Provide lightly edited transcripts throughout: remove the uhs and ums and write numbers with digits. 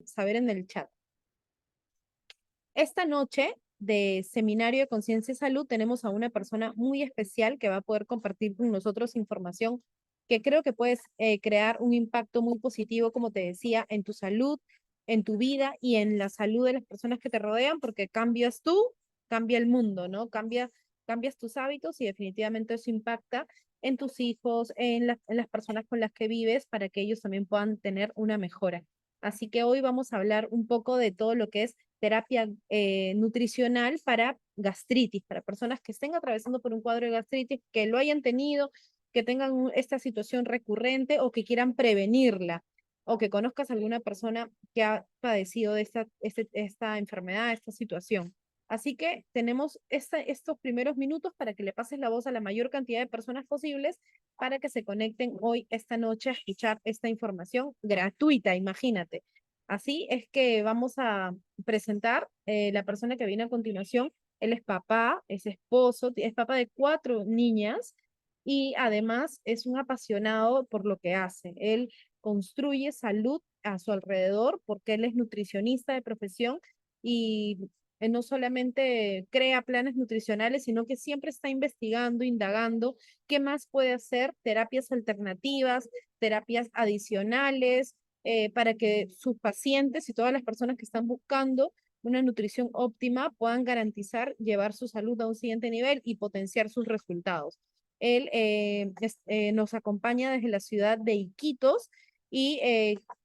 saber en el chat. Esta noche de Seminario de Conciencia y Salud tenemos a una persona muy especial que va a poder compartir con nosotros información que creo que puedes crear un impacto muy positivo, como te decía, en tu salud, en tu vida y en la salud de las personas que te rodean, porque cambias tú, cambia el mundo, ¿no? Cambias tus hábitos y definitivamente eso impacta en tus hijos, en las personas con las que vives, para que ellos también puedan tener una mejora. Así que hoy vamos a hablar un poco de todo lo que es terapia nutricional para gastritis, para personas que estén atravesando por un cuadro de gastritis, que lo hayan tenido, que tengan esta situación recurrente o que quieran prevenirla, o que conozcas a alguna persona que ha padecido de esta enfermedad, esta situación. Así que tenemos estos primeros minutos para que le pases la voz a la mayor cantidad de personas posibles para que se conecten hoy, esta noche, a escuchar esta información gratuita, imagínate. Así es que vamos a presentar la persona que viene a continuación. Él es papá, es esposo, es papá de 4 niñas y además es un apasionado por lo que hace. Él construye salud a su alrededor porque él es nutricionista de profesión y no solamente crea planes nutricionales, sino que siempre está investigando, indagando qué más puede hacer, terapias alternativas, terapias adicionales, para que sus pacientes y todas las personas que están buscando una nutrición óptima puedan garantizar llevar su salud a un siguiente nivel y potenciar sus resultados. Él nos acompaña desde la ciudad de Iquitos y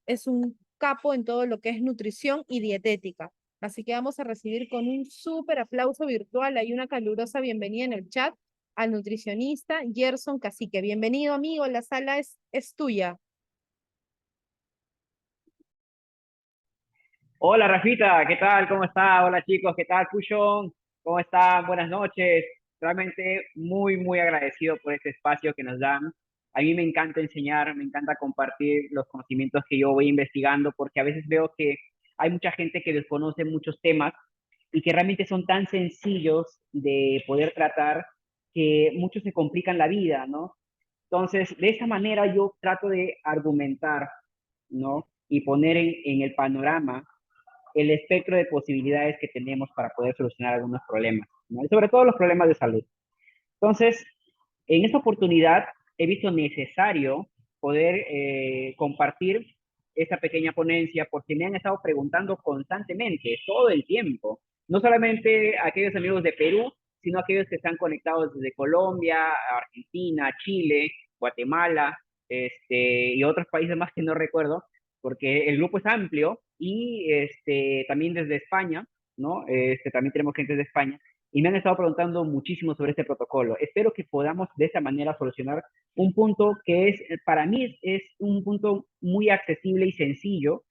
es un capo en todo lo que es nutrición y dietética. Así que vamos a recibir con un súper aplauso virtual. Hay una calurosa bienvenida en el chat al nutricionista Gerson Cacique. Bienvenido, amigo. La sala es tuya. Hola Rafita, ¿qué tal? ¿Cómo está? Hola chicos, ¿qué tal? Cushon, ¿cómo están? Buenas noches. Realmente muy agradecido por este espacio que nos dan. A mí me encanta enseñar, me encanta compartir los conocimientos que yo voy investigando, porque a veces veo que hay mucha gente que desconoce muchos temas y que realmente son tan sencillos de poder tratar que muchos se complican la vida, ¿no? Entonces, de esa manera yo trato de argumentar, ¿no? Y poner en el panorama el espectro de posibilidades que tenemos para poder solucionar algunos problemas, ¿no? Y sobre todo los problemas de salud. Entonces, en esta oportunidad he visto necesario poder compartir esta pequeña ponencia porque me han estado preguntando constantemente, todo el tiempo, no solamente aquellos amigos de Perú, sino aquellos que están conectados desde Colombia, Argentina, Chile, Guatemala, y otros países más que no recuerdo, porque el grupo es amplio y también desde España, ¿no? También tenemos gente de España y me han estado preguntando muchísimo sobre este protocolo. Espero que podamos de esta manera solucionar un punto que es, para mí es un punto muy accesible y sencillo,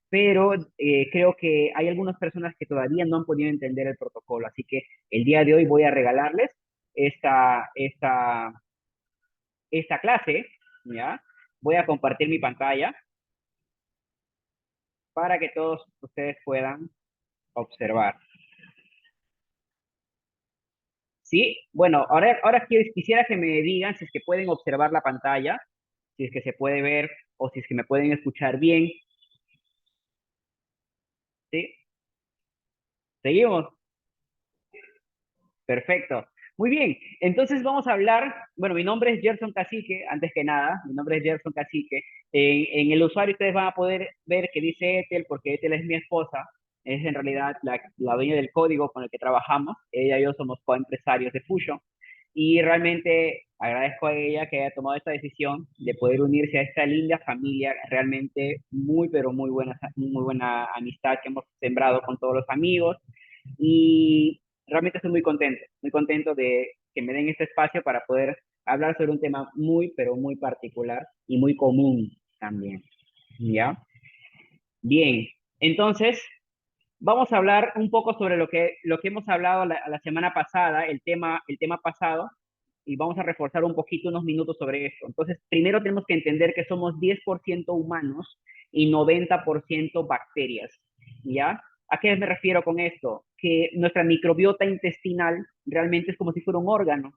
pero creo que hay algunas personas que todavía no han podido entender el protocolo. Así que el día de hoy voy a regalarles esta, esta, esta clase, ¿ya? Voy a compartir mi pantalla para que todos ustedes puedan observar. Sí, bueno, ahora quisiera que me digan si es que pueden observar la pantalla, si es que se puede ver o si es que me pueden escuchar bien. ¿Sí? ¿Seguimos? Perfecto. Muy bien, entonces vamos a hablar, bueno, mi nombre es Gerson Cacique, antes que nada, mi nombre es Gerson Cacique. En el usuario ustedes van a poder ver que dice Ethel, porque Ethel es mi esposa, es en realidad la dueña del código con el que trabajamos, ella y yo somos coempresarios de Fusion, y realmente agradezco a ella que haya tomado esta decisión de poder unirse a esta linda familia, realmente pero muy buena amistad que hemos sembrado con todos los amigos, y realmente estoy muy contento de que me den este espacio para poder hablar sobre un tema pero muy particular y muy común también. ¿Ya? Bien, entonces vamos a hablar un poco sobre lo que hemos hablado la semana pasada, el tema pasado, y vamos a reforzar un poquito unos minutos sobre esto. Entonces, primero tenemos que entender que somos 10% humanos y 90% bacterias, ¿ya? ¿A qué me refiero con esto? Que nuestra microbiota intestinal realmente es como si fuera un órgano,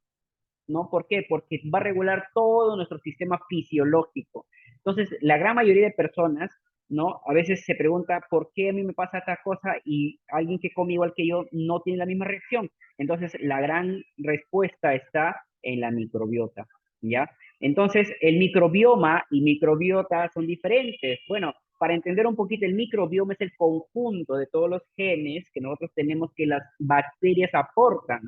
¿no? ¿Por qué? Porque va a regular todo nuestro sistema fisiológico. Entonces, la gran mayoría de personas ¿no? A veces se pregunta por qué a mí me pasa esta cosa y alguien que come igual que yo no tiene la misma reacción. Entonces, la gran respuesta está en la microbiota, ¿ya? Entonces, el microbioma y microbiota son diferentes. Bueno, para entender un poquito, el microbioma es el conjunto de todos los genes que nosotros tenemos que las bacterias aportan,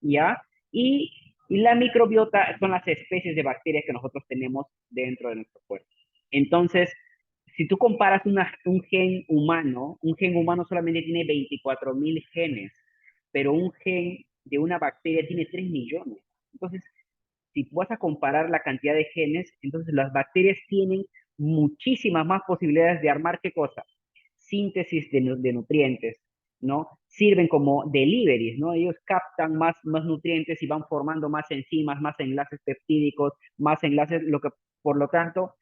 ¿ya? Y la microbiota son las especies de bacterias que nosotros tenemos dentro de nuestro cuerpo. Entonces, si tú comparas un gen humano solamente tiene 24.000 genes, pero un gen de una bacteria tiene 3 millones. Entonces, si tú vas a comparar la cantidad de genes, entonces las bacterias tienen muchísimas más posibilidades de armar qué cosa, síntesis de nutrientes, ¿no? Sirven como deliveries, ¿no? Ellos captan más nutrientes y van formando más enzimas, más enlaces peptídicos, más enlaces, por lo tanto,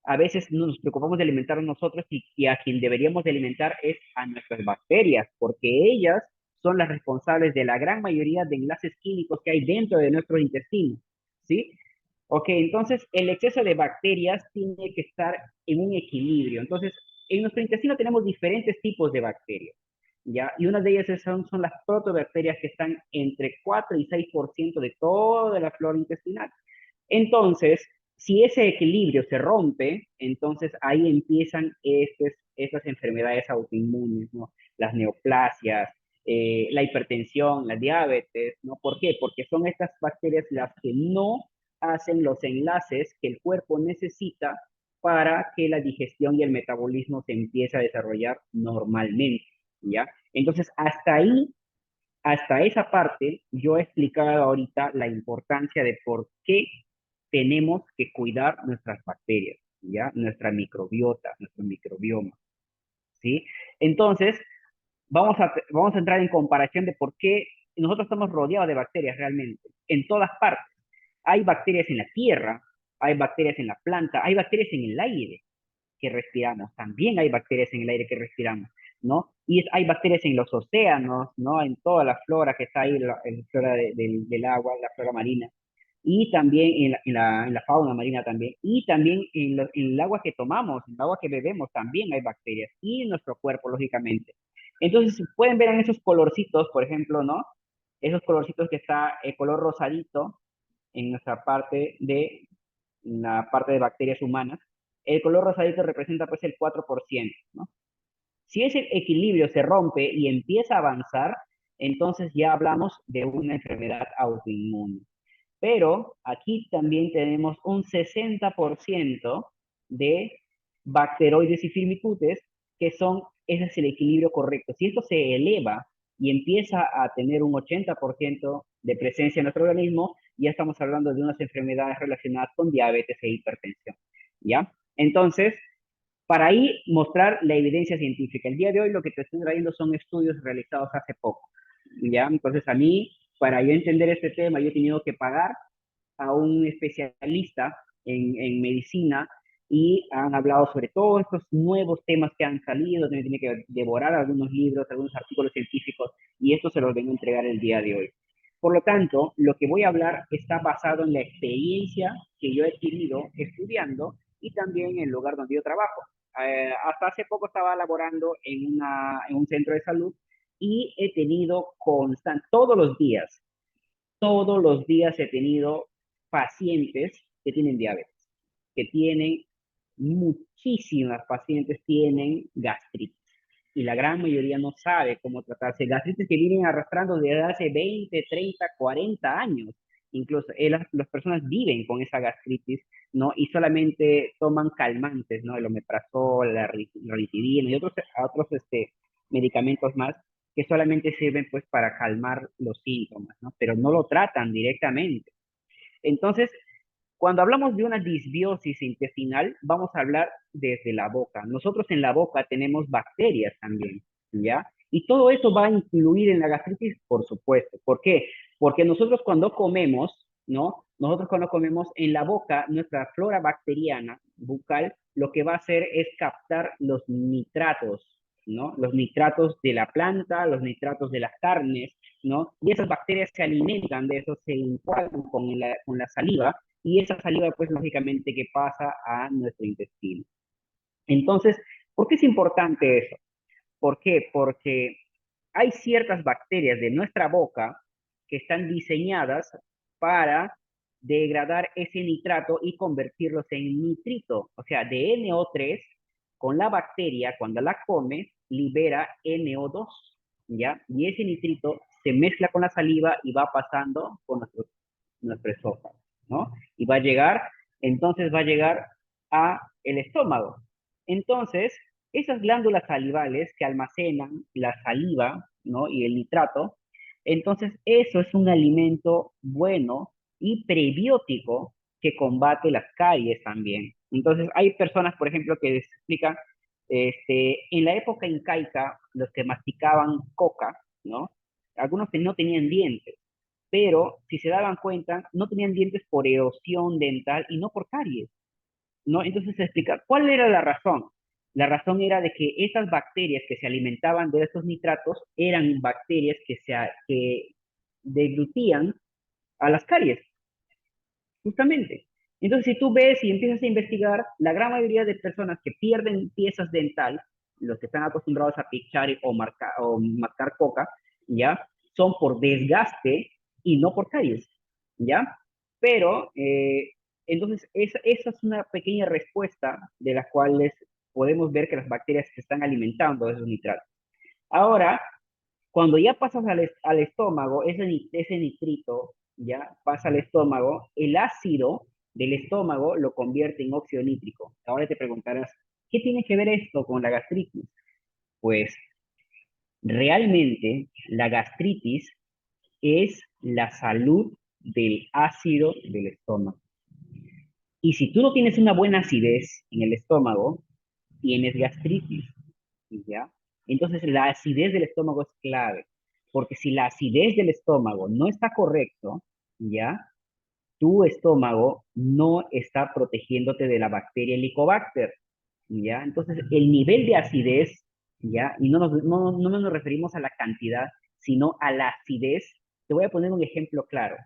a veces no nos preocupamos de alimentar a nosotros y a quien deberíamos de alimentar es a nuestras bacterias, porque ellas son las responsables de la gran mayoría de enlaces químicos que hay dentro de nuestro intestino, ¿sí? Ok, entonces el exceso de bacterias tiene que estar en un equilibrio. Entonces, en nuestro intestino tenemos diferentes tipos de bacterias, ¿ya? Y una de ellas son las protobacterias que están entre 4 y 6% de toda la flora intestinal. Entonces, si ese equilibrio se rompe, entonces ahí empiezan estas enfermedades autoinmunes, ¿no? Las neoplasias, la hipertensión, la diabetes, ¿no? ¿Por qué? Porque son estas bacterias las que no hacen los enlaces que el cuerpo necesita para que la digestión y el metabolismo se empiece a desarrollar normalmente, ¿ya? Entonces, hasta esa parte, yo he explicado ahorita la importancia de por qué tenemos que cuidar nuestras bacterias, ¿ya? Nuestra microbiota, nuestro microbioma, ¿sí? Entonces, vamos a entrar en comparación de por qué nosotros estamos rodeados de bacterias realmente, en todas partes. Hay bacterias en la tierra, hay bacterias en la planta, hay bacterias en el aire que respiramos, también hay bacterias en el aire que respiramos, ¿no? Hay bacterias en los océanos, ¿no? En toda la flora que está ahí, la flora del agua, la flora marina, y también en la fauna marina también, y también en el agua que tomamos, en el agua que bebemos también hay bacterias, y en nuestro cuerpo, lógicamente. Entonces, pueden ver en esos colorcitos, por ejemplo, ¿no? Esos colorcitos que está el color rosadito en nuestra la parte de bacterias humanas, el color rosadito representa pues el 4%, ¿no? Si ese equilibrio se rompe y empieza a avanzar, entonces ya hablamos de una enfermedad autoinmune. Pero aquí también tenemos un 60% de bacteroides y firmicutes, ese es el equilibrio correcto. Si esto se eleva y empieza a tener un 80% de presencia en nuestro organismo, ya estamos hablando de unas enfermedades relacionadas con diabetes e hipertensión, ¿ya? Entonces, para ahí mostrar la evidencia científica. El día de hoy lo que te estoy trayendo son estudios realizados hace poco, ¿ya? Entonces, a mí, para yo entender este tema, yo he tenido que pagar a un especialista en medicina y han hablado sobre todos estos nuevos temas que han salido, tiene que devorar algunos libros, algunos artículos científicos, y esto se los vengo a entregar el día de hoy. Por lo tanto, lo que voy a hablar está basado en la experiencia que yo he adquirido estudiando y también en el lugar donde yo trabajo. Hasta hace poco estaba laborando en un centro de salud y he tenido todos los días he tenido pacientes que tienen diabetes, que tienen, muchísimas pacientes tienen gastritis y la gran mayoría no sabe cómo tratarse. Gastritis que vienen arrastrando desde hace 20, 30, 40 años. Incluso las personas viven con esa gastritis, ¿no? Y solamente toman calmantes, ¿no? El omeprazol, la ranitidina y otros medicamentos más que solamente sirven pues para calmar los síntomas, ¿no? Pero no lo tratan directamente. Entonces, cuando hablamos de una disbiosis intestinal, vamos a hablar desde la boca. Nosotros en la boca tenemos bacterias también, ¿ya? Y todo eso va a influir en la gastritis, por supuesto. ¿Por qué? Porque nosotros cuando comemos, ¿no? Nosotros cuando comemos en la boca, nuestra flora bacteriana bucal, lo que va a hacer es captar los nitratos, ¿no? Los nitratos de la planta, los nitratos de las carnes, ¿no? Y esas bacterias se alimentan de eso, se enjuagan con la saliva y esa saliva, pues lógicamente que pasa a nuestro intestino. Entonces, ¿Por qué es importante eso? ¿Por qué? Porque hay ciertas bacterias de nuestra boca que están diseñadas para degradar ese nitrato y convertirlos en nitrito. O sea, de NO3, con la bacteria, cuando la come, libera NO2, ¿ya? Y ese nitrito se mezcla con la saliva y va pasando por nuestro esófago, ¿no? Y va a llegar, entonces va a llegar a el estómago. Entonces, esas glándulas salivales que almacenan la saliva, ¿no? Y el nitrato, entonces eso es un alimento bueno y prebiótico que combate las caries también. Entonces, hay personas, por ejemplo, que les explican, en la época incaica, los que masticaban coca, ¿no? Algunos que no tenían dientes, pero si se daban cuenta, no tenían dientes por erosión dental y no por caries, ¿no? Entonces se explica, ¿cuál era la razón? La razón era de que esas bacterias que se alimentaban de esos nitratos eran bacterias que deglutían a las caries, justamente. Entonces, si tú ves y empiezas a investigar, la gran mayoría de personas que pierden piezas dental, los que están acostumbrados a pichar o mascar coca, ¿ya? Son por desgaste y no por caries, ¿ya? Pero, entonces, esa es una pequeña respuesta de las cuales podemos ver que las bacterias se están alimentando de esos nitratos. Ahora, cuando ya pasas al estómago, ese nitrito ya pasa al estómago, el ácido del estómago lo convierte en óxido nítrico. Ahora te preguntarás, ¿qué tiene que ver esto con la gastritis? Pues realmente la gastritis es la salud del ácido del estómago. Y si tú no tienes una buena acidez en el estómago, tienes gastritis, ¿ya? Entonces la acidez del estómago es clave, porque si la acidez del estómago no está correcto, ¿ya? Tu estómago no está protegiéndote de la bacteria Helicobacter, ¿ya? Entonces el nivel de acidez, ¿ya? Y no nos referimos a la cantidad, sino a la acidez. Te voy a poner un ejemplo claro.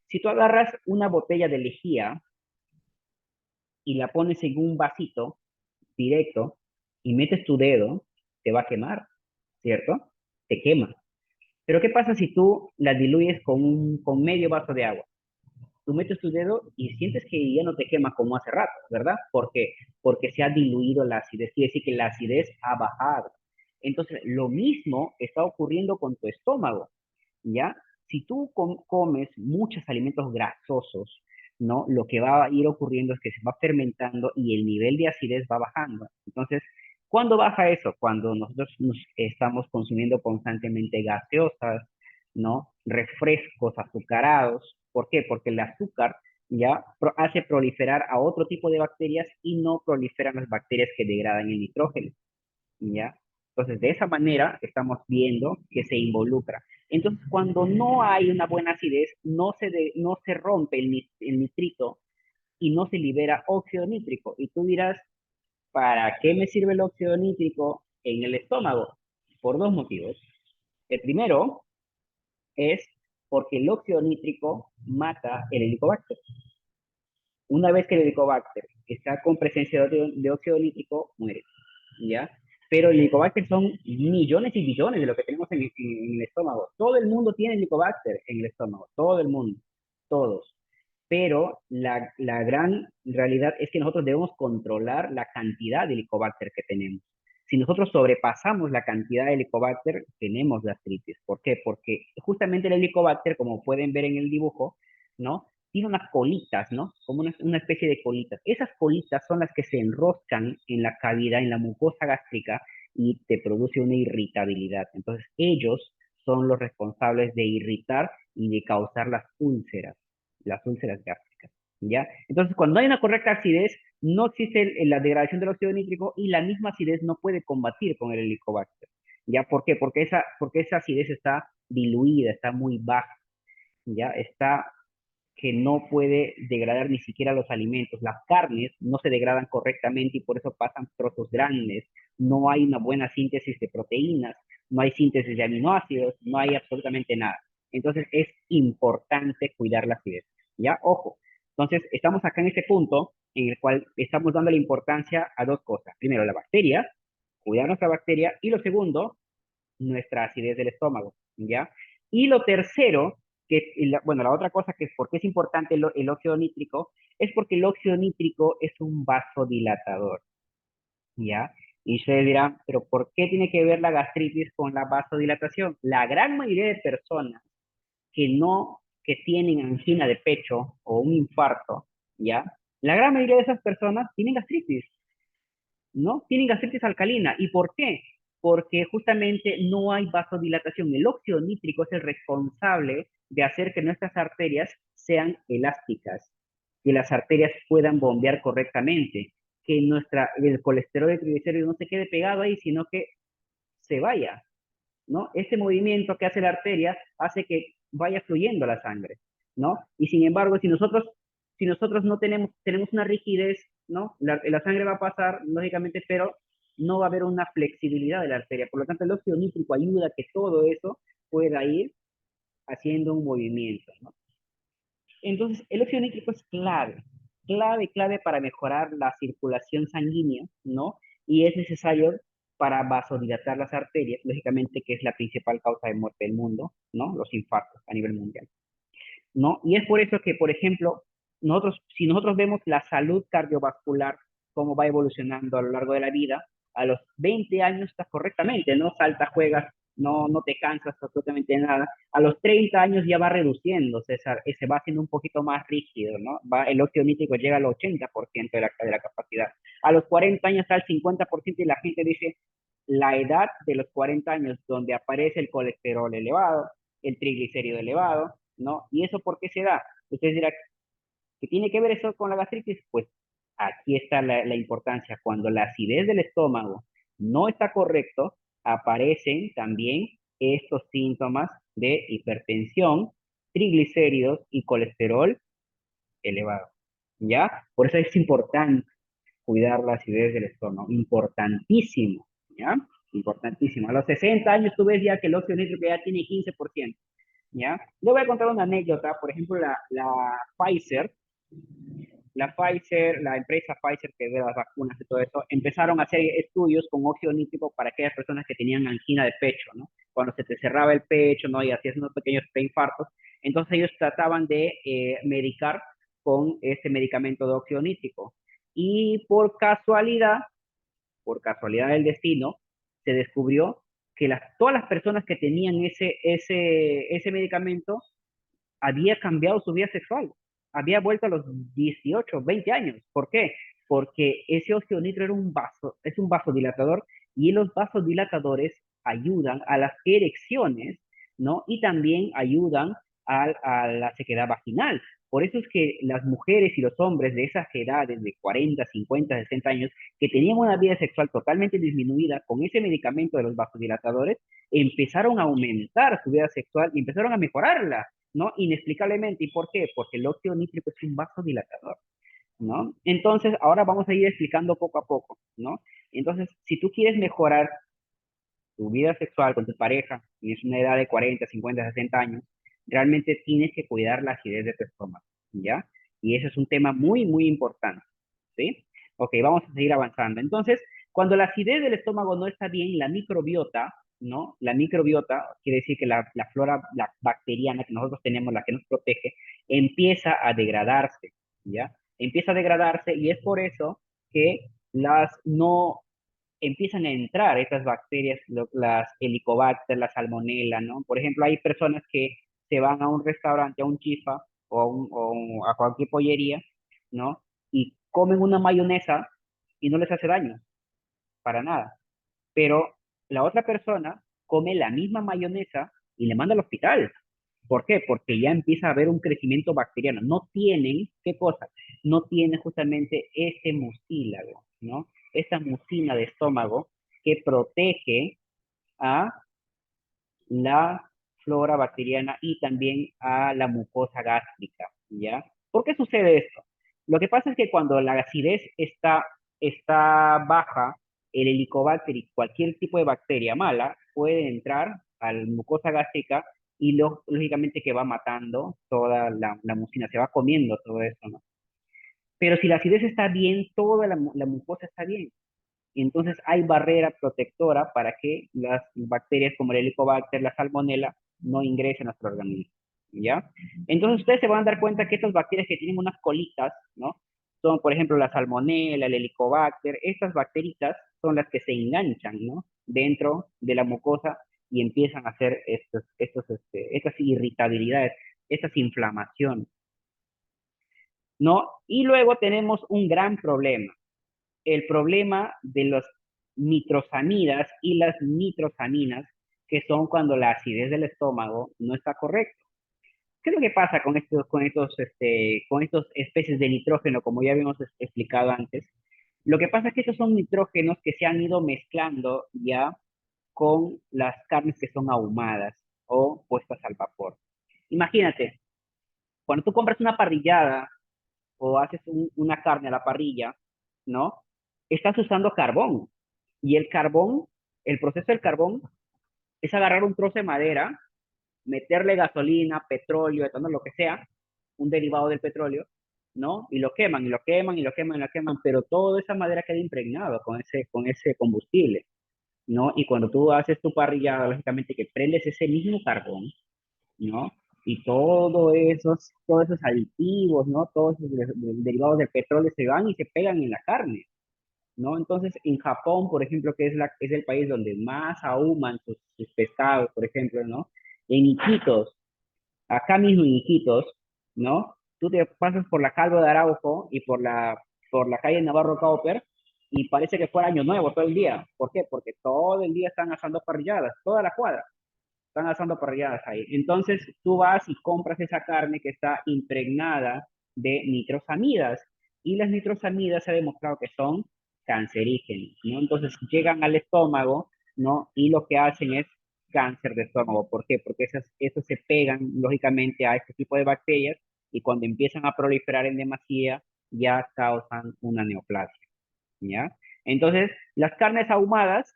Si tú agarras una botella de lejía y la pones en un vasito directo y metes tu dedo, te va a quemar, ¿cierto? Te quema. Pero ¿qué pasa si tú la diluyes con medio vaso de agua? Tú metes tu dedo y sientes que ya no te quema como hace rato, ¿verdad? ¿Por qué? Porque se ha diluido la acidez, quiere decir que la acidez ha bajado. Entonces, lo mismo está ocurriendo con tu estómago, ¿ya? Si tú comes muchos alimentos grasosos, ¿no? Lo que va a ir ocurriendo es que se va fermentando y el nivel de acidez va bajando. Entonces, ¿cuándo baja eso? Cuando nosotros nos estamos consumiendo constantemente gaseosas, ¿no? Refrescos azucarados. ¿Por qué? Porque el azúcar ya hace proliferar a otro tipo de bacterias y no proliferan las bacterias que degradan el nitrógeno, ¿ya? Entonces, de esa manera estamos viendo que se involucra. Entonces, cuando no hay una buena acidez, no se rompe el nitrito y no se libera óxido nítrico. Y tú dirás, ¿para qué me sirve el óxido nítrico en el estómago? Por dos motivos. El primero es porque el óxido nítrico mata el helicobacter. Una vez que el helicobacter está con presencia de óxido nítrico, muere, ¿ya? Pero el helicobacter son millones y billones de lo que tenemos en el estómago. Todo el mundo tiene helicobacter en el estómago, todo el mundo, todos. Pero la gran realidad es que nosotros debemos controlar la cantidad de helicobacter que tenemos. Si nosotros sobrepasamos la cantidad de helicobacter, tenemos gastritis. ¿Por qué? Porque justamente el helicobacter, como pueden ver en el dibujo, ¿no? Tiene unas colitas, ¿no? Como una especie de colitas. Esas colitas son las que se enroscan en la cavidad, en la mucosa gástrica y te produce una irritabilidad. Entonces, ellos son los responsables de irritar y de causar las úlceras gástricas, ¿ya? Entonces, cuando hay una correcta acidez, no existe la degradación del óxido nítrico y la misma acidez no puede combatir con el helicobacter, ¿ya? ¿Por qué? Porque esa acidez está diluida, está muy baja, ¿ya? Está que no puede degradar ni siquiera los alimentos. Las carnes no se degradan correctamente y por eso pasan trozos grandes. No hay una buena síntesis de proteínas, no hay síntesis de aminoácidos, no hay absolutamente nada. Entonces es importante cuidar la acidez. ¿Ya? Ojo. Entonces estamos acá en este punto en el cual estamos dando la importancia a dos cosas. Primero, la bacteria, cuidar nuestra bacteria, y lo segundo, nuestra acidez del estómago, ¿ya? Y lo tercero, bueno, la otra cosa que es por qué es importante el óxido nítrico, es porque el óxido nítrico es un vasodilatador, ¿ya? Y ustedes dirán, pero ¿por qué tiene que ver la gastritis con la vasodilatación? La gran mayoría de personas que tienen angina de pecho o un infarto, ¿ya? La gran mayoría de esas personas tienen gastritis, ¿no? Tienen gastritis alcalina. ¿Y por qué? Porque justamente no hay vasodilatación. El óxido nítrico es el responsable de hacer que nuestras arterias sean elásticas, que las arterias puedan bombear correctamente, que el colesterol y el triglicéridos no se quede pegado ahí, sino que se vaya, ¿no? Ese movimiento que hace la arteria hace que vaya fluyendo la sangre, ¿no? Y sin embargo, si nosotros no tenemos una rigidez, ¿no? La sangre va a pasar, lógicamente, pero no va a haber una flexibilidad de la arteria. Por lo tanto, el óxido nítrico ayuda a que todo eso pueda ir haciendo un movimiento, ¿no? Entonces, el óxido nítrico es clave, clave, clave para mejorar la circulación sanguínea, ¿no? Y es necesario para vasodilatar las arterias, lógicamente, que es la principal causa de muerte del mundo, ¿no? Los infartos a nivel mundial, ¿no? Y es por eso que, por ejemplo, si nosotros vemos la salud cardiovascular, cómo va evolucionando a lo largo de la vida, a los 20 años estás correctamente, ¿no? Saltas, juegas, no te cansas absolutamente nada. A los 30 años ya va reduciendo, César, se va haciendo un poquito más rígido, ¿no? El óxido nítrico llega al 80% de la capacidad. A los 40 años está al 50% y la gente dice, la edad de los 40 años donde aparece el colesterol elevado, el triglicérido elevado, ¿no? ¿Y eso por qué se da? Ustedes dirán, ¿qué tiene que ver eso con la gastritis? Pues aquí está la importancia. Cuando la acidez del estómago no está correcto, aparecen también estos síntomas de hipertensión, triglicéridos y colesterol elevado. ¿Ya? Por eso es importante cuidar la acidez del estómago. Importantísimo. ¿Ya? Importantísimo. A los 60 años tú ves ya que el óxido nítrico ya tiene 15%. ¿Ya? Le voy a contar una anécdota. Por ejemplo, Pfizer, la empresa Pfizer que ve las vacunas y todo eso, empezaron a hacer estudios con óxido nítrico para aquellas personas que tenían angina de pecho, ¿no? Cuando se te cerraba el pecho, ¿no? Y hacías unos pequeños preinfartos. Entonces ellos trataban de medicar con ese medicamento de óxido nítrico. Y por casualidad del destino, se descubrió que todas las personas que tenían ese medicamento había cambiado su vida sexual, había vuelto a los 18, 20 años. ¿Por qué? Porque ese óxido nitro es un vasodilatador y los vasodilatadores ayudan a las erecciones, ¿no? Y también ayudan a la sequedad vaginal. Por eso es que las mujeres y los hombres de esas edades, de 40, 50, 60 años, que tenían una vida sexual totalmente disminuida con ese medicamento de los vasodilatadores, empezaron a aumentar su vida sexual y empezaron a mejorarla, ¿no? Inexplicablemente. ¿Y por qué? Porque el óxido nítrico es un vasodilatador, ¿no? Entonces, ahora vamos a ir explicando poco a poco, ¿no? Entonces, si tú quieres mejorar tu vida sexual con tu pareja, tienes una edad de 40, 50, 60 años, realmente tienes que cuidar la acidez de tu estómago, ¿ya? Y eso es un tema muy, muy importante, ¿sí? Ok, vamos a seguir avanzando. Entonces, cuando la acidez del estómago no está bien, la microbiota, ¿no? La microbiota quiere decir que la flora, la bacteriana que nosotros tenemos, la que nos protege, empieza a degradarse, ¿ya? Empieza a degradarse y es por eso que no empiezan a entrar estas bacterias, las helicobacter, la salmonella, ¿no? Por ejemplo, hay personas que se van a un restaurante, a un chifa o a cualquier pollería, ¿no? Y comen una mayonesa y no les hace daño, para nada. Pero la otra persona come la misma mayonesa y le manda al hospital. ¿Por qué? Porque ya empieza a haber un crecimiento bacteriano. No tienen, ¿qué cosa? No tienen justamente ese mucílago, ¿no? Esa mucina de estómago que protege a la flora bacteriana y también a la mucosa gástrica, ¿ya? ¿Por qué sucede esto? Lo que pasa es que cuando la acidez está baja, el helicobacter y cualquier tipo de bacteria mala puede entrar a la mucosa gástrica y lógicamente que va matando toda la mucina, se va comiendo todo eso, ¿no? Pero si la acidez está bien, toda la mucosa está bien. Entonces hay barrera protectora para que las bacterias como el Helicobacter, la Salmonella, no ingresen a nuestro organismo, ¿ya? Entonces ustedes se van a dar cuenta que estas bacterias que tienen unas colitas, ¿no? Son, por ejemplo, la Salmonella, el Helicobacter, estas bacteritas son las que se enganchan, ¿no? Dentro de la mucosa y empiezan a hacer estas irritabilidades, estas inflamaciones, ¿no? Y luego tenemos un gran problema, el problema de los nitrosamidas y las nitrosaminas, que son cuando la acidez del estómago no está correcta. ¿Qué es lo que pasa con estos especies de nitrógeno, como ya habíamos explicado antes? Lo que pasa es que estos son nitrógenos que se han ido mezclando ya con las carnes que son ahumadas o puestas al vapor. Imagínate, cuando tú compras una parrillada o haces una carne a la parrilla, ¿no? Estás usando carbón. Y el carbón, el proceso del carbón es agarrar un trozo de madera, meterle gasolina, petróleo, etanol, lo que sea, un derivado del petróleo, ¿no? Y lo queman, y lo queman, y lo queman, y lo queman, pero toda esa madera queda impregnada con ese combustible, ¿no? Y cuando tú haces tu parrillada, lógicamente que prendes ese mismo carbón, ¿no? Y todos esos aditivos, ¿no? Todos esos derivados del petróleo se van y se pegan en la carne, ¿no? Entonces, en Japón, por ejemplo, que es el país donde más ahuman sus pescados, por ejemplo, ¿no? En Iquitos, acá mismo en Iquitos, ¿no? Tú te pasas por la Calvo de Arauco y por la calle Navarro Cauper y parece que fuera año nuevo todo el día. ¿Por qué? Porque todo el día están asando parrilladas, toda la cuadra están asando parrilladas ahí. Entonces tú vas y compras esa carne que está impregnada de nitrosamidas y las nitrosamidas se ha demostrado que son cancerígenas, ¿no? Entonces llegan al estómago, ¿no? Y lo que hacen es cáncer de estómago. ¿Por qué? Porque esos se pegan lógicamente a este tipo de bacterias y cuando empiezan a proliferar en demasía ya causan una neoplasia, ¿ya? Entonces, las carnes ahumadas,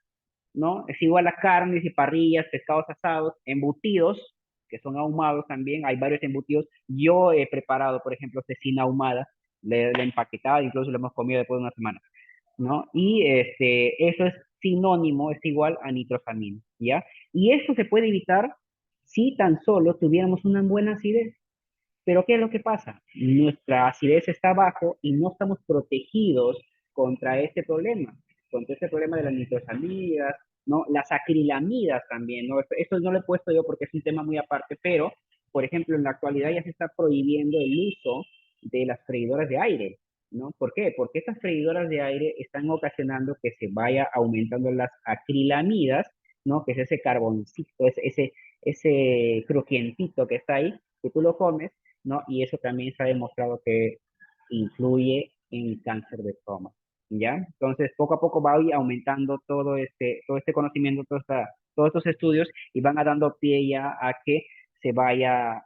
¿no? Es igual a carnes y parrillas, pescados asados, embutidos, que son ahumados también, hay varios embutidos. Yo he preparado, por ejemplo, cecina ahumada, la empaquetada, incluso lo hemos comido después de una semana, ¿no? Y eso es sinónimo, es igual a nitrosamina, ¿ya? Y eso se puede evitar si tan solo tuviéramos una buena acidez. Pero ¿qué es lo que pasa? Nuestra acidez está abajo y no estamos protegidos contra este problema de las nitrosamidas, ¿no? Las acrilamidas también, ¿no? Esto no lo he puesto yo porque es un tema muy aparte, pero, por ejemplo, en la actualidad ya se está prohibiendo el uso de las freidoras de aire, ¿no? ¿Por qué? Porque estas freidoras de aire están ocasionando que se vaya aumentando las acrilamidas, ¿no? Que es ese carboncito, ese crujientito que está ahí, que tú lo comes, ¿no? Y eso también se ha demostrado que influye en el cáncer de estómago, ¿ya? Entonces, poco a poco va a ir aumentando todo este conocimiento, todos estos estudios y van a dando pie ya a que se vaya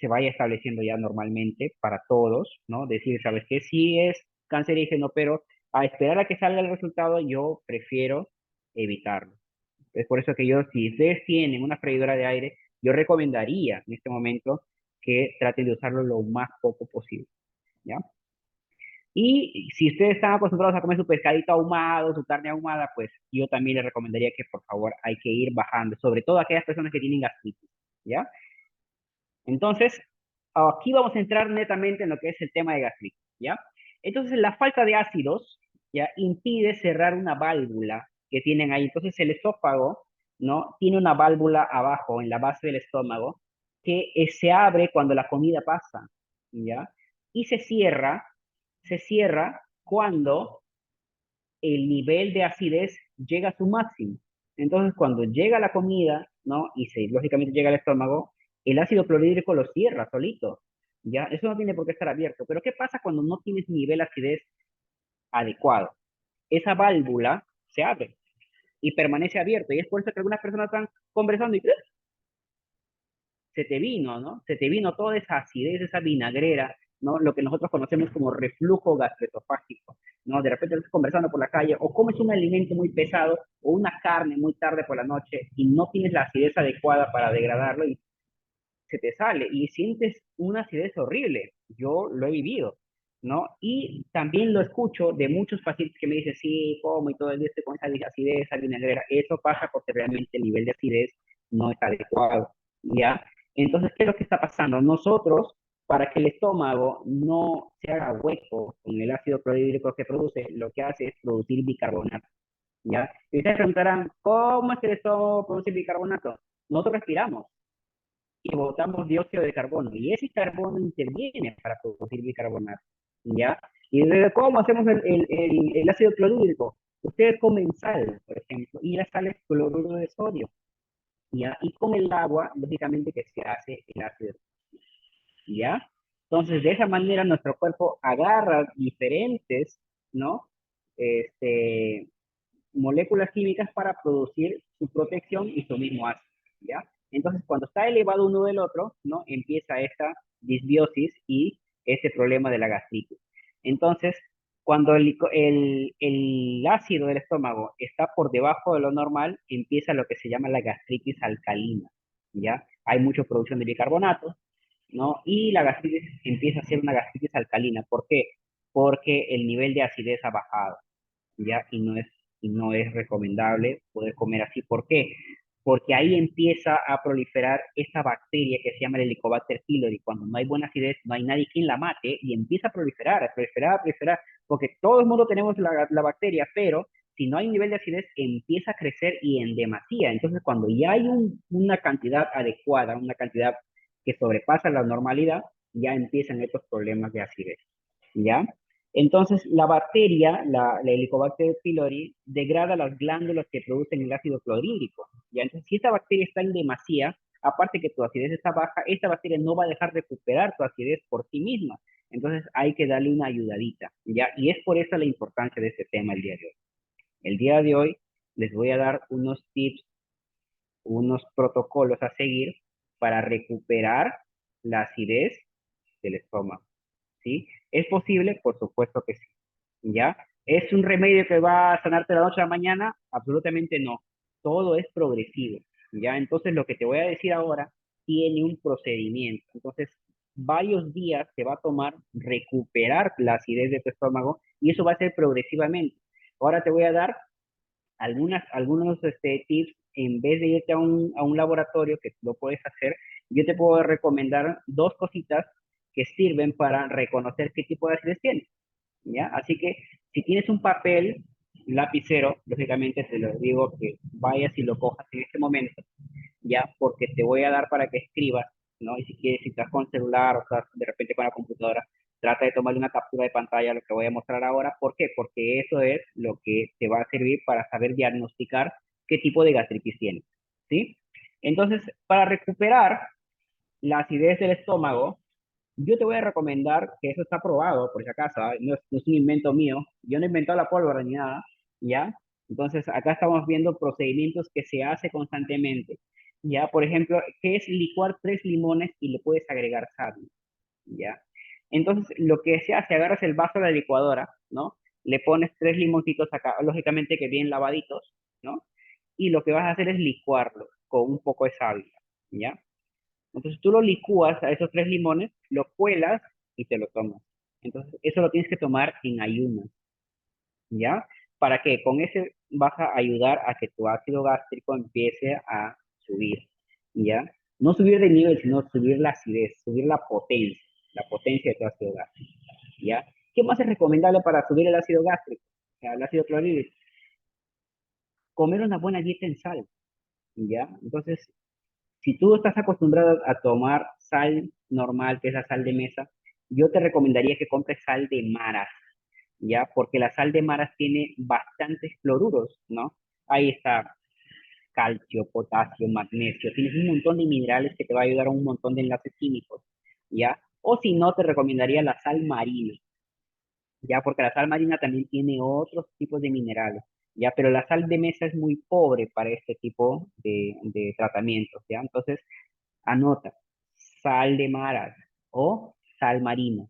estableciendo ya normalmente para todos, ¿no? Decir, ¿sabes qué? Sí es cancerígeno, pero a esperar a que salga el resultado, yo prefiero evitarlo. Es por eso que yo, si ustedes tienen una freidora de aire, yo recomendaría en este momento que traten de usarlo lo más poco posible, ¿ya? Y si ustedes están acostumbrados a comer su pescadito ahumado, su carne ahumada, pues yo también les recomendaría que por favor hay que ir bajando, sobre todo aquellas personas que tienen gastritis, ¿ya? Entonces, aquí vamos a entrar netamente en lo que es el tema de gastritis, ¿ya? Entonces, la falta de ácidos, ¿ya? Impide cerrar una válvula que tienen ahí. Entonces, el esófago, ¿no? Tiene una válvula abajo, en la base del estómago, que se abre cuando la comida pasa, ¿ya? Y se cierra cuando el nivel de acidez llega a su máximo. Entonces, cuando llega la comida, ¿no? Y lógicamente llega al estómago, el ácido clorhídrico lo cierra solito, ¿ya? Eso no tiene por qué estar abierto. Pero ¿qué pasa cuando no tienes nivel de acidez adecuado? Esa válvula se abre y permanece abierto. Y es por eso que algunas personas están conversando y ¡ah! Se te vino, ¿no? Se te vino toda esa acidez, esa vinagrera, ¿no? Lo que nosotros conocemos como reflujo gastroesofágico, ¿no? De repente estás conversando por la calle o comes un alimento muy pesado o una carne muy tarde por la noche y no tienes la acidez adecuada para degradarlo y se te sale y sientes una acidez horrible. Yo lo he vivido, ¿no? Y también lo escucho de muchos pacientes que me dicen, sí, como y todo el día estoy con esa acidez, esa vinagrera. Eso pasa porque realmente el nivel de acidez no está adecuado, ¿ya? Entonces, ¿qué es lo que está pasando? Nosotros, para que el estómago no se haga hueco con el ácido clorhídrico que produce, lo que hace es producir bicarbonato, ¿ya? Y ustedes preguntarán, ¿cómo es que el estómago produce bicarbonato? Nosotros respiramos y botamos dióxido de carbono, y ese carbono interviene para producir bicarbonato, ¿ya? ¿Y de cómo hacemos el ácido clorhídrico? Ustedes comen sal, por ejemplo, y la sal es cloruro de sodio, ¿ya? Y con el agua, lógicamente, que se hace el ácido, ¿ya? Entonces, de esa manera nuestro cuerpo agarra diferentes, ¿no? Este, moléculas químicas para producir su protección y su mismo ácido, ¿ya? Entonces, cuando está elevado uno del otro, ¿no? Empieza esta disbiosis y ese problema de la gastritis. Entonces, cuando el ácido del estómago está por debajo de lo normal, empieza lo que se llama la gastritis alcalina, ¿ya? Hay mucha producción de bicarbonato, ¿no? Y la gastritis empieza a ser una gastritis alcalina. ¿Por qué? Porque el nivel de acidez ha bajado, ¿ya? Y no es recomendable poder comer así. ¿Por qué? Porque ahí empieza a proliferar esta bacteria que se llama el Helicobacter pylori. Cuando no hay buena acidez, no hay nadie quien la mate y empieza a proliferar, a proliferar, a proliferar, porque todo el mundo tenemos la bacteria, pero si no hay un nivel de acidez, empieza a crecer y en demasía. Entonces, cuando ya hay una cantidad adecuada, una cantidad que sobrepasa la normalidad, ya empiezan estos problemas de acidez, ¿ya? Entonces, la bacteria, la Helicobacter pylori, degrada las glándulas que producen el ácido clorhídrico, ¿ya? Entonces, si esta bacteria está en demasía, aparte que tu acidez está baja, esta bacteria no va a dejar recuperar tu acidez por sí misma. Entonces, hay que darle una ayudadita, ¿ya? Y es por eso la importancia de este tema el día de hoy. El día de hoy les voy a dar unos tips, unos protocolos a seguir para recuperar la acidez del estómago, ¿sí? ¿Es posible? Por supuesto que sí, ¿ya? ¿Es un remedio que va a sanarte de la noche a la mañana? Absolutamente no. Todo es progresivo, ¿ya? Entonces, lo que te voy a decir ahora tiene un procedimiento. Entonces, varios días te va a tomar recuperar la acidez de tu estómago y eso va a ser progresivamente. Ahora te voy a dar algunos tips. En vez de irte a un laboratorio que lo puedes hacer, yo te puedo recomendar dos cositas que sirven para reconocer qué tipo de acidez tienes, ¿ya? Así que si tienes un papel, lapicero, lógicamente te lo digo que vayas y lo cojas en este momento, ¿ya? Porque te voy a dar para que escribas, ¿no? Y si quieres, si estás con celular o estás de repente con la computadora, trata de tomarle una captura de pantalla a lo que voy a mostrar ahora. ¿Por qué? Porque eso es lo que te va a servir para saber diagnosticar qué tipo de gastritis tienes, ¿sí? Entonces, para recuperar la acidez del estómago, yo te voy a recomendar que eso está probado, por si acaso, ¿ah? No es un invento mío. Yo no he inventado la pólvora ni nada, ¿ya? Entonces, acá estamos viendo procedimientos que se hace constantemente, ¿ya? Por ejemplo, que es licuar 3 limones y le puedes agregar sal, ¿ya? Entonces, lo que se hace, agarras el vaso de la licuadora, ¿no? Le pones 3 limoncitos acá, lógicamente que bien lavaditos, ¿no? Y lo que vas a hacer es licuarlo con un poco de sal, ¿ya? Entonces tú lo licúas a esos 3 limones, lo cuelas y te lo tomas. Entonces eso lo tienes que tomar en ayunas, ¿ya? Para que con ese vas a ayudar a que tu ácido gástrico empiece a subir, ¿ya? No subir de nivel, sino subir la acidez, subir la potencia de tu ácido gástrico, ¿ya? ¿Qué más es recomendable para subir el ácido gástrico? O sea, el ácido clorhídrico. Comer una buena dieta en sal, ¿ya? Entonces, si tú estás acostumbrado a tomar sal normal, que es la sal de mesa, yo te recomendaría que compres sal de maras, ¿ya? Porque la sal de maras tiene bastantes cloruros, ¿no? Ahí está calcio, potasio, magnesio, tienes un montón de minerales que te va a ayudar a un montón de enlaces químicos, ¿ya? O si no, te recomendaría la sal marina, ya, porque la sal marina también tiene otros tipos de minerales, ya, pero la sal de mesa es muy pobre para este tipo de tratamientos, ya. Entonces, anota, sal de maras o sal marina,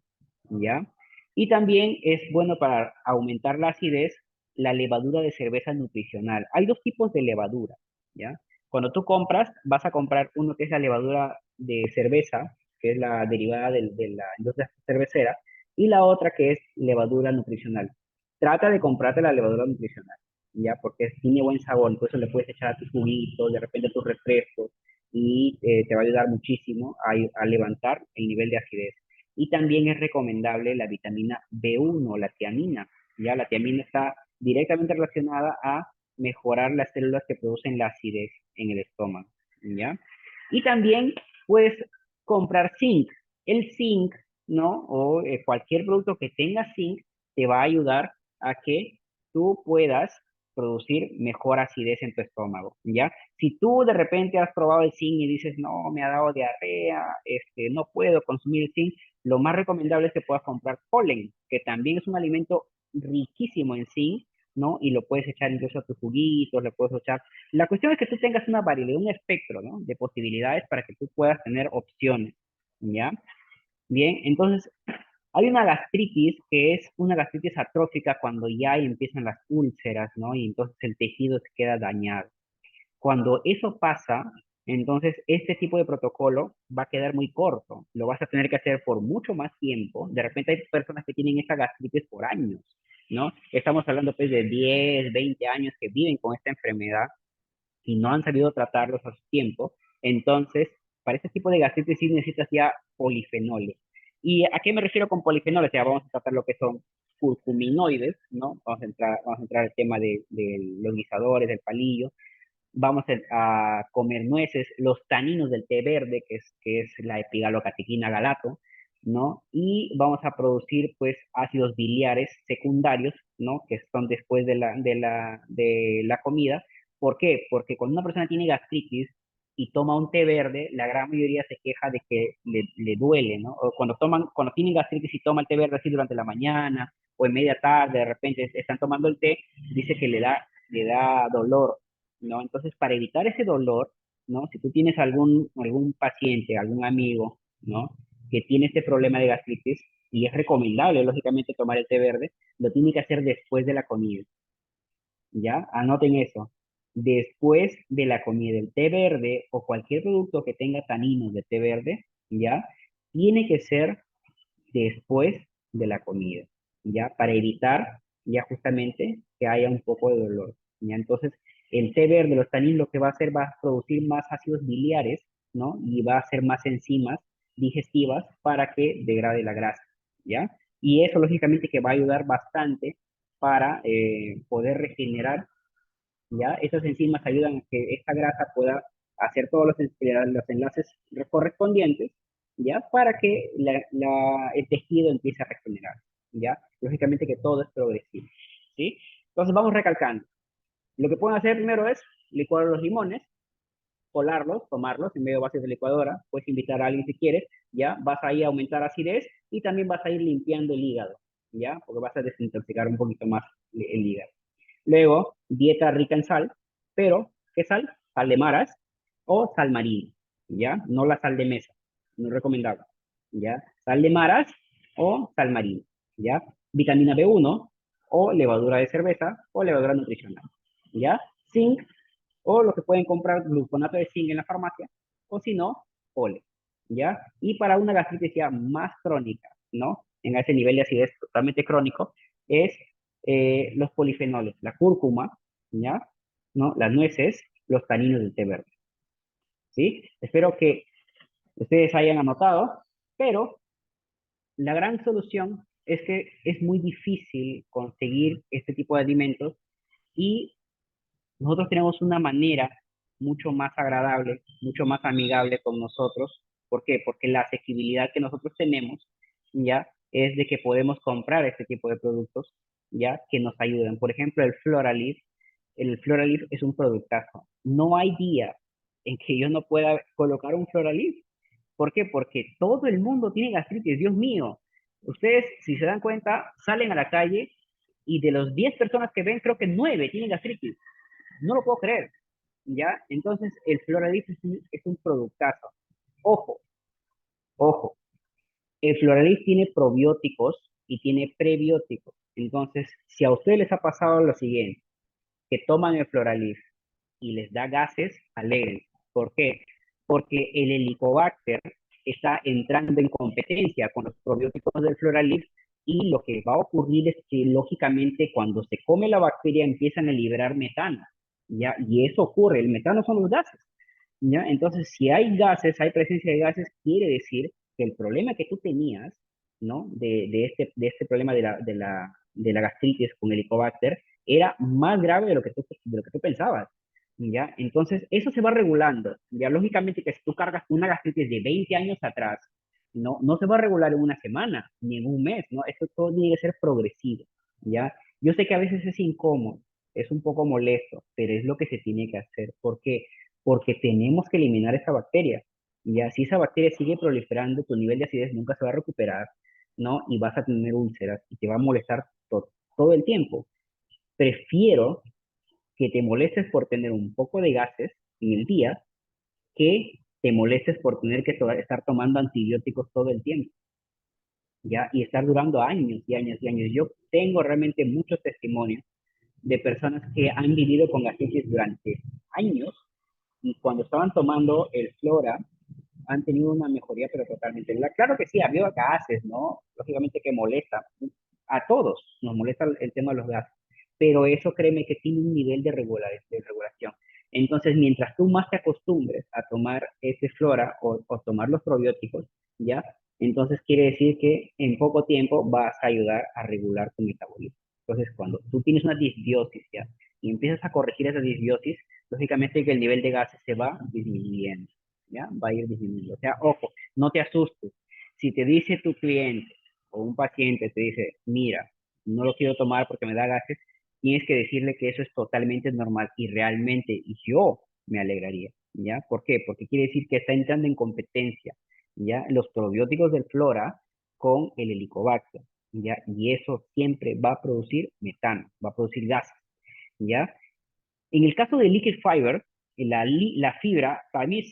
¿ya? Y también es bueno para aumentar la acidez la levadura de cerveza nutricional. Hay dos tipos de levadura, ¿ya? Cuando tú compras, vas a comprar uno que es la levadura de cerveza, que es la derivada de la industria cervecera, Y la otra que es levadura nutricional. Trata de comprarte la levadura nutricional, ¿ya? Porque tiene buen sabor, entonces le puedes echar a tus juguitos, de repente a tus refrescos, y te va a ayudar muchísimo a levantar el nivel de acidez. Y también es recomendable la vitamina B1, la tiamina, ¿ya? La tiamina está directamente relacionada a mejorar las células que producen la acidez en el estómago, ¿ya? Y también puedes comprar zinc. El zinc, ¿no? O cualquier producto que tenga zinc te va a ayudar a que tú puedas producir mejor acidez en tu estómago, ¿ya? Si tú de repente has probado el zinc y dices, no, me ha dado diarrea, no puedo consumir el zinc, lo más recomendable es que puedas comprar polen, que también es un alimento riquísimo en zinc, ¿no? Y lo puedes echar incluso a tus juguitos, le puedes echar. La cuestión es que tú tengas una variedad, un espectro, ¿no? De posibilidades para que tú puedas tener opciones, ¿ya? Bien, entonces hay una gastritis que es una gastritis atrófica cuando ya empiezan las úlceras, ¿no? Y entonces el tejido se queda dañado. Cuando eso pasa, entonces este tipo de protocolo va a quedar muy corto. Lo vas a tener que hacer por mucho más tiempo. De repente hay personas que tienen esta gastritis por años, ¿no? Estamos hablando pues de 10, 20 años que viven con esta enfermedad y no han sabido tratarlos a su tiempo. Entonces, para este tipo de gastritis sí necesitas ya polifenoles. ¿Y a qué me refiero con polifenoles? Ya vamos a tratar lo que son curcuminoides, ¿no? Vamos a entrar al tema de los guisadores, del palillo. Vamos a comer nueces, los taninos del té verde, que es la epigalocatequina galato, ¿no? Y vamos a producir, pues, ácidos biliares secundarios, ¿no? Que son después de la comida. ¿Por qué? Porque cuando una persona tiene gastritis y toma un té verde, la gran mayoría se queja de que le duele, ¿no? O cuando tienen gastritis y toman el té verde así durante la mañana o en media tarde, de repente están tomando el té, dice que le da dolor, ¿no? Entonces, para evitar ese dolor, ¿no? Si tú tienes algún paciente, algún amigo, ¿no? Que tiene este problema de gastritis, y es recomendable, lógicamente, tomar el té verde, lo tiene que hacer después de la comida, ¿ya? Anoten eso. Después de la comida, el té verde o cualquier producto que tenga taninos de té verde, ¿ya? Tiene que ser después de la comida, ¿ya? Para evitar ya justamente que haya un poco de dolor, ¿ya? Entonces, el té verde, los taninos, lo que va a hacer va a producir más ácidos biliares, ¿no? Y va a hacer más enzimas digestivas para que degrade la grasa, ¿ya? Y eso, lógicamente, que va a ayudar bastante para poder regenerar, ¿ya? Esas enzimas ayudan a que esta grasa pueda hacer todos los enlaces correspondientes, ¿ya? Para que el tejido empiece a regenerar, ¿ya? Lógicamente que todo es progresivo, ¿sí? Entonces vamos recalcando. Lo que pueden hacer primero es licuar los limones, colarlos, tomarlos en medio vaso de licuadora, puedes invitar a alguien si quieres, ¿ya? Vas ahí a aumentar acidez y también vas a ir limpiando el hígado, ¿ya? Porque vas a desintoxicar un poquito más el hígado. Luego, dieta rica en sal, pero ¿qué sal? Sal de maras o sal marina, ¿ya? No la sal de mesa, no es recomendable, ¿ya? Sal de maras o sal marina, ¿ya? Vitamina B1 o levadura de cerveza o levadura nutricional, ¿ya? Zinc o lo que pueden comprar gluconato de zinc en la farmacia o si no, pole, ¿ya? Y para una gastritis ya más crónica, ¿no? En ese nivel de acidez totalmente crónico, es los polifenoles, la cúrcuma, ¿ya? ¿No? Las nueces, los taninos del té verde, ¿sí? Espero que ustedes hayan anotado, pero la gran solución es que es muy difícil conseguir este tipo de alimentos y nosotros tenemos una manera mucho más agradable, mucho más amigable con nosotros. ¿Por qué? Porque la asequibilidad que nosotros tenemos, ¿ya? Es de que podemos comprar este tipo de productos, ¿ya? Que nos ayuden. Por ejemplo, el Floralif es un productazo. No hay día en que yo no pueda colocar un Floralif. ¿Por qué? Porque todo el mundo tiene gastritis, Dios mío. Ustedes, si se dan cuenta, salen a la calle y de los 10 personas que ven, creo que 9 tienen gastritis. No lo puedo creer, ¿ya? Entonces, el Floralif es un productazo. Ojo, ojo, el Floralif tiene probióticos y tiene prebióticos. Entonces, si a ustedes les ha pasado lo siguiente, que toman el Floralif y les da gases, alegren. ¿Por qué? Porque el Helicobacter está entrando en competencia con los probióticos del Floralif y lo que va a ocurrir es que lógicamente cuando se come la bacteria empiezan a liberar metano, ¿ya? Y eso ocurre, el metano son los gases, ¿ya? Entonces, si hay gases, hay presencia de gases, quiere decir que el problema que tú tenías, ¿no? De este problema de la gastritis con Helicobacter era más grave de lo que tú pensabas, ¿ya? Entonces, eso se va regulando, ya lógicamente que si tú cargas una gastritis de 20 años atrás, no se va a regular en una semana, ni en un mes, ¿no? Esto todo tiene que ser progresivo, ¿ya? Yo sé que a veces es incómodo, es un poco molesto, pero es lo que se tiene que hacer. ¿Por qué? Porque tenemos que eliminar esa bacteria. Y así esa bacteria sigue proliferando, tu nivel de acidez nunca se va a recuperar, ¿no? Y vas a tener úlceras y te va a molestar todo el tiempo. Prefiero que te molestes por tener un poco de gases en el día que te molestes por tener que estar tomando antibióticos todo el tiempo, ¿ya? Y estar durando años y años y años. Yo tengo realmente muchos testimonios de personas que han vivido con gastritis durante años y cuando estaban tomando el Flora han tenido una mejoría, pero totalmente. Claro que sí, ha habido gases, ¿no? Lógicamente que molesta. A todos nos molesta el tema de los gases, pero eso créeme que tiene un nivel de regulación. Entonces, mientras tú más te acostumbres a tomar ese Flora o tomar los probióticos, ¿ya? Entonces quiere decir que en poco tiempo vas a ayudar a regular tu metabolismo. Entonces, cuando tú tienes una disbiosis, ¿ya? Y empiezas a corregir esa disbiosis, lógicamente que el nivel de gases se va disminuyendo, ¿ya? Va a ir disminuyendo. O sea, ojo, no te asustes. Si te dice tu cliente o un paciente, te dice, mira, no lo quiero tomar porque me da gases, tienes que decirle que eso es totalmente normal y realmente yo me alegraría, ¿ya? ¿Por qué? Porque quiere decir que está entrando en competencia, ¿ya? Los probióticos del flora con el helicobacter, ¿ya? Y eso siempre va a producir metano, va a producir gases, ¿ya? En el caso de liquid fiber, la fibra, para mí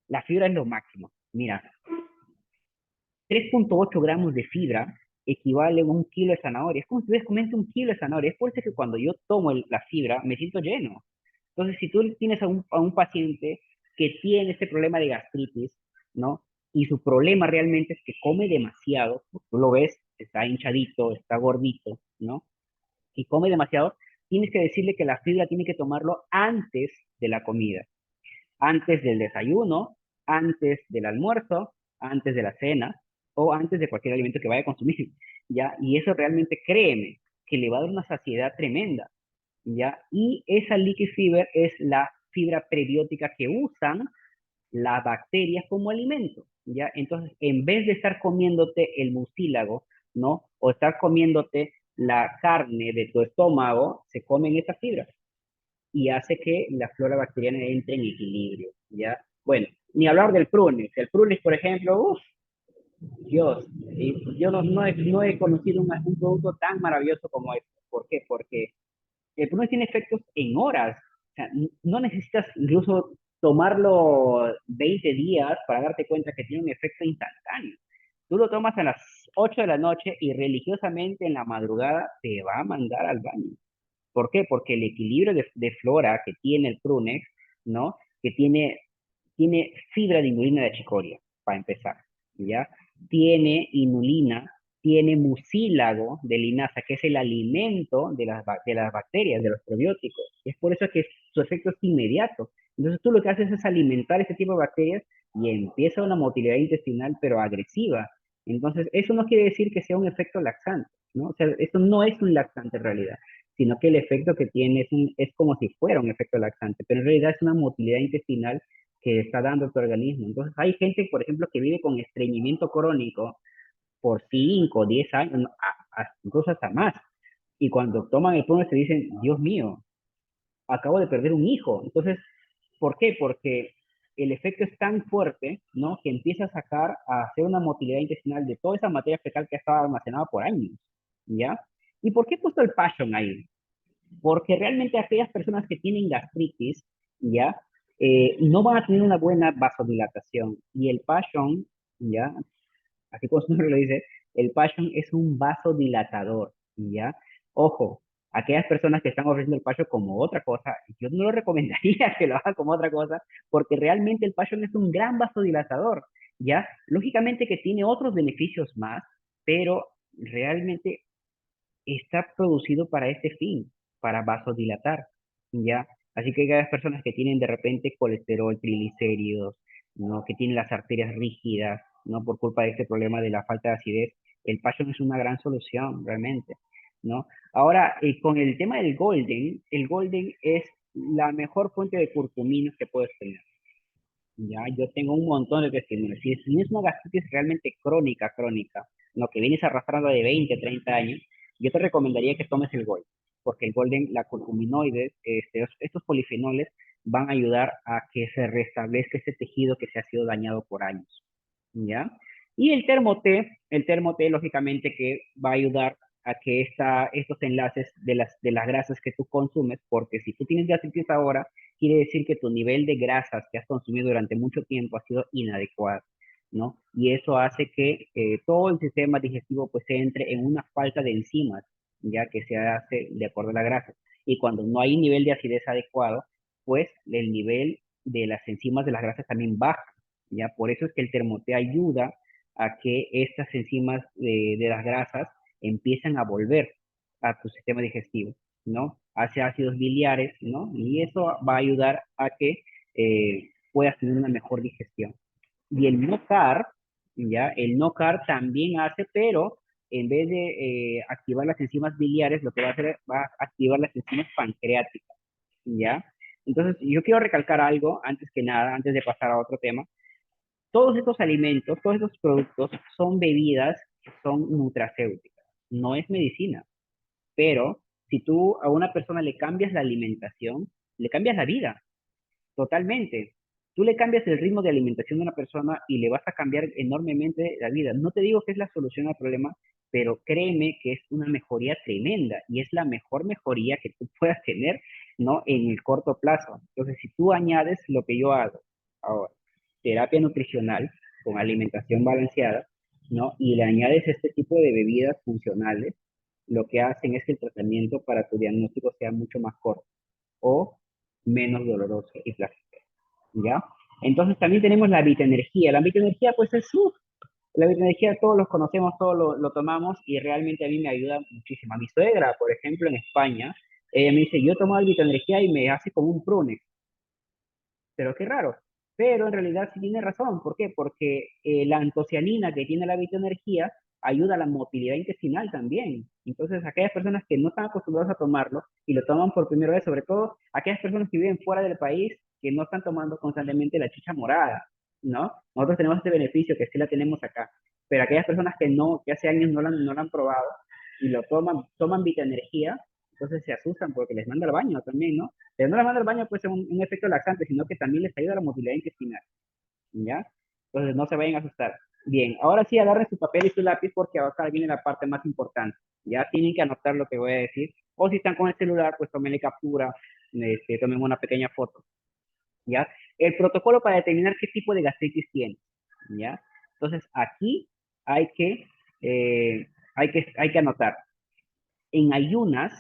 la fibra es lo máximo. Mira, 3.8 gramos de fibra equivale a 1 kilo de zanahoria. Es como si estuvieras comiendo 1 kilo de zanahoria. Es por eso que cuando yo tomo la fibra me siento lleno. Entonces, si tú tienes a un paciente que tiene este problema de gastritis, ¿no? Y su problema realmente es que come demasiado, tú lo ves, está hinchadito, está gordito, ¿no? Y come demasiado, tienes que decirle que la fibra tiene que tomarlo antes de la comida, antes del desayuno, antes del almuerzo, antes de la cena o antes de cualquier alimento que vaya a consumir, ¿ya? Y eso realmente, créeme, que le va a dar una saciedad tremenda, ¿ya? Y esa liquid fiber es la fibra prebiótica que usan las bacterias como alimento, ¿ya? Entonces, en vez de estar comiéndote el mucílago, ¿no? O estar comiéndote la carne de tu estómago, se comen esa fibra y hace que la flora bacteriana entre en equilibrio, ¿ya? Bueno, ni hablar del Prunex. El Prunex, por ejemplo, uff, Dios, yo no he conocido un producto tan maravilloso como este. ¿Por qué? Porque el Prunex tiene efectos en horas. O sea, no necesitas incluso tomarlo 20 días para darte cuenta que tiene un efecto instantáneo. Tú lo tomas a las 8 de la noche y religiosamente en la madrugada te va a mandar al baño. ¿Por qué? Porque el equilibrio de flora que tiene el Prunex, ¿no? Que tiene fibra de inulina de chicoria, para empezar, ¿ya? Tiene inulina, tiene mucílago de linaza, que es el alimento de las bacterias, de los probióticos. Es por eso que su efecto es inmediato. Entonces tú lo que haces es alimentar ese tipo de bacterias y empieza una motilidad intestinal, pero agresiva. Entonces, eso no quiere decir que sea un efecto laxante, ¿no? O sea, eso no es un laxante en realidad, sino que el efecto que tiene es como si fuera un efecto laxante, pero en realidad es una motilidad intestinal que está dando tu organismo. Entonces, hay gente, por ejemplo, que vive con estreñimiento crónico por 5 o 10 años, no, incluso hasta más. Y cuando toman el Pruno se dicen, Dios mío, acabo de perder un hijo. Entonces, ¿por qué? Porque el efecto es tan fuerte, ¿no? Que empieza a hacer una motilidad intestinal de toda esa materia fecal que ha estado almacenada por años, ¿ya? ¿Y por qué he puesto el passion ahí? Porque realmente aquellas personas que tienen gastritis, ¿ya? No van a tener una buena vasodilatación. Y el passion, ¿ya? Así como su nombre lo dice, el passion es un vasodilatador, ¿ya? Ojo, aquellas personas que están ofreciendo el passion como otra cosa, yo no lo recomendaría que lo hagan como otra cosa, porque realmente el passion es un gran vasodilatador, ¿ya? Lógicamente que tiene otros beneficios más, pero realmente está producido para este fin, para vasodilatar, ¿ya? Así que hay personas que tienen de repente colesterol, triglicéridos, ¿no? Que tienen las arterias rígidas, ¿no? Por culpa de este problema de la falta de acidez, el passion es una gran solución, realmente, ¿no? Ahora, con el tema del golden, el golden es la mejor fuente de curcuminas que puedes tener. Ya, yo tengo un montón de testimonios. Si tienes una gastritis realmente crónica, crónica, lo que vienes arrastrando de 20, 30 años, yo te recomendaría que tomes el Golden, porque el Golden, la curcuminoides, estos polifenoles van a ayudar a que se restablezca ese tejido que se ha sido dañado por años. ¿Ya? Y el termo-té lógicamente que va a ayudar a que estos enlaces de las grasas que tú consumes, porque si tú tienes gastritis ahora, quiere decir que tu nivel de grasas que has consumido durante mucho tiempo ha sido inadecuado, ¿no? Y eso hace que todo el sistema digestivo pues entre en una falta de enzimas, ya que se hace de acuerdo a la grasa. Y cuando no hay nivel de acidez adecuado, pues el nivel de las enzimas de las grasas también baja, ¿ya? Por eso es que el termoté ayuda a que estas enzimas de las grasas empiezan a volver a tu sistema digestivo, ¿no? Hacia ácidos biliares, ¿no? Y eso va a ayudar a que puedas tener una mejor digestión. Y el no carb, ¿ya? El no carb también hace, pero en vez de activar las enzimas biliares, lo que va a hacer va a activar las enzimas pancreáticas, ¿ya? Entonces, yo quiero recalcar algo antes que nada, antes de pasar a otro tema. Todos estos alimentos, todos estos productos son bebidas que son nutracéuticas, no es medicina, pero si tú a una persona le cambias la alimentación, le cambias la vida. Totalmente. Tú le cambias el ritmo de alimentación de una persona y le vas a cambiar enormemente la vida. No te digo que es la solución al problema, pero créeme que es una mejoría tremenda y es la mejor mejoría que tú puedas tener, ¿no? En el corto plazo. Entonces, si tú añades lo que yo hago ahora, terapia nutricional con alimentación balanceada, ¿no? Y le añades este tipo de bebidas funcionales, lo que hacen es que el tratamiento para tu diagnóstico sea mucho más corto o menos doloroso y placentero. ¿Ya? Entonces también tenemos la bioenergía. La bioenergía pues es, la bioenergía todos los conocemos, todos lo tomamos y realmente a mí me ayuda muchísimo. A mi suegra, por ejemplo, en España, ella me dice, yo tomo la bioenergía y me hace como un prune, pero qué raro. Pero en realidad sí tiene razón. ¿Por qué? Porque la antocianina que tiene la bioenergía ayuda a la motilidad intestinal también. Entonces, aquellas personas que no están acostumbradas a tomarlo y lo toman por primera vez, sobre todo aquellas personas que viven fuera del país, que no están tomando constantemente la chicha morada, ¿no? Nosotros tenemos este beneficio que sí la tenemos acá, pero aquellas personas que no, que hace años no la han probado y lo toman bioenergía, entonces se asustan porque les manda al baño también, ¿no? Pero no les manda al baño pues un efecto laxante, sino que también les ayuda a la motilidad intestinal, ¿ya? Entonces no se vayan a asustar. Bien, ahora sí agarren su papel y su lápiz porque acá viene la parte más importante. Ya tienen que anotar lo que voy a decir. O si están con el celular, pues tomen captura, tomen una pequeña foto. ¿Ya? El protocolo para determinar qué tipo de gastritis tiene. ¿Ya? Entonces aquí hay que, hay que anotar. En ayunas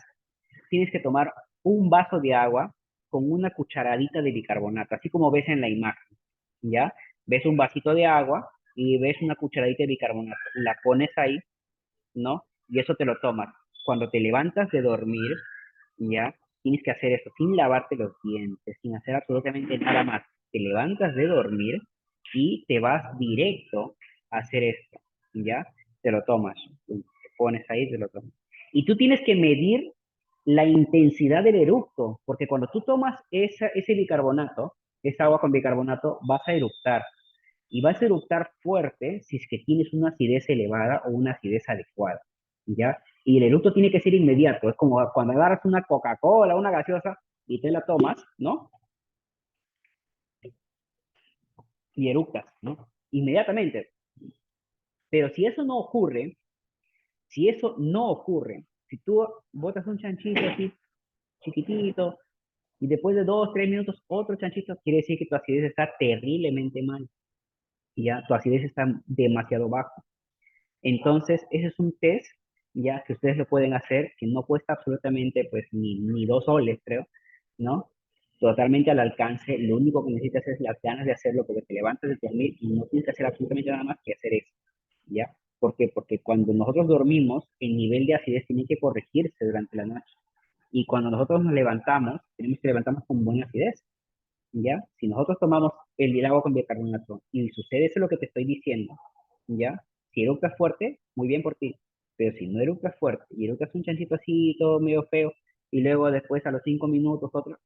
tienes que tomar un vaso de agua con una cucharadita de bicarbonato, así como ves en la imagen, ¿ya? Ves un vasito de agua y ves una cucharadita de bicarbonato, la pones ahí, ¿no? Y eso te lo tomas. Cuando te levantas de dormir, ¿ya? Tienes que hacer eso sin lavarte los dientes, sin hacer absolutamente nada más. Te levantas de dormir y te vas directo a hacer esto, ¿ya? Te lo tomas, te pones ahí, te lo tomas. Y tú tienes que medir la intensidad del eructo, porque cuando tú tomas ese bicarbonato, esa agua con bicarbonato, vas a eructar. Y vas a eructar fuerte si es que tienes una acidez elevada o una acidez adecuada, ¿ya? Y el eructo tiene que ser inmediato. Es como cuando agarras una Coca-Cola, una gaseosa, y te la tomas, ¿no? Y eructas, ¿no? Inmediatamente. Pero si eso no ocurre, si eso no ocurre, si tú botas un chanchito así, chiquitito, y después de 2, 3 minutos otro chanchito, quiere decir que tu acidez está terriblemente mal. Y ya tu acidez está demasiado bajo. Entonces, ese es un test ya que ustedes lo pueden hacer, que no cuesta absolutamente pues ni 2 soles, creo, ¿no? Totalmente al alcance. Lo único que necesitas es las ganas de hacerlo porque te levantas de dormir y no tienes que hacer absolutamente nada más que hacer eso, ¿ya? ¿Por qué? Porque cuando nosotros dormimos, el nivel de acidez tiene que corregirse durante la noche. Y cuando nosotros nos levantamos, tenemos que levantarnos con buena acidez. ¿Ya? Si nosotros tomamos el agua con bicarbonato y sucede eso lo que te estoy diciendo, ¿ya? Si eructas fuerte, muy bien por ti. Pero si no eructas fuerte y eructas un chancito así, todo medio feo, y luego después a los 5 minutos otro,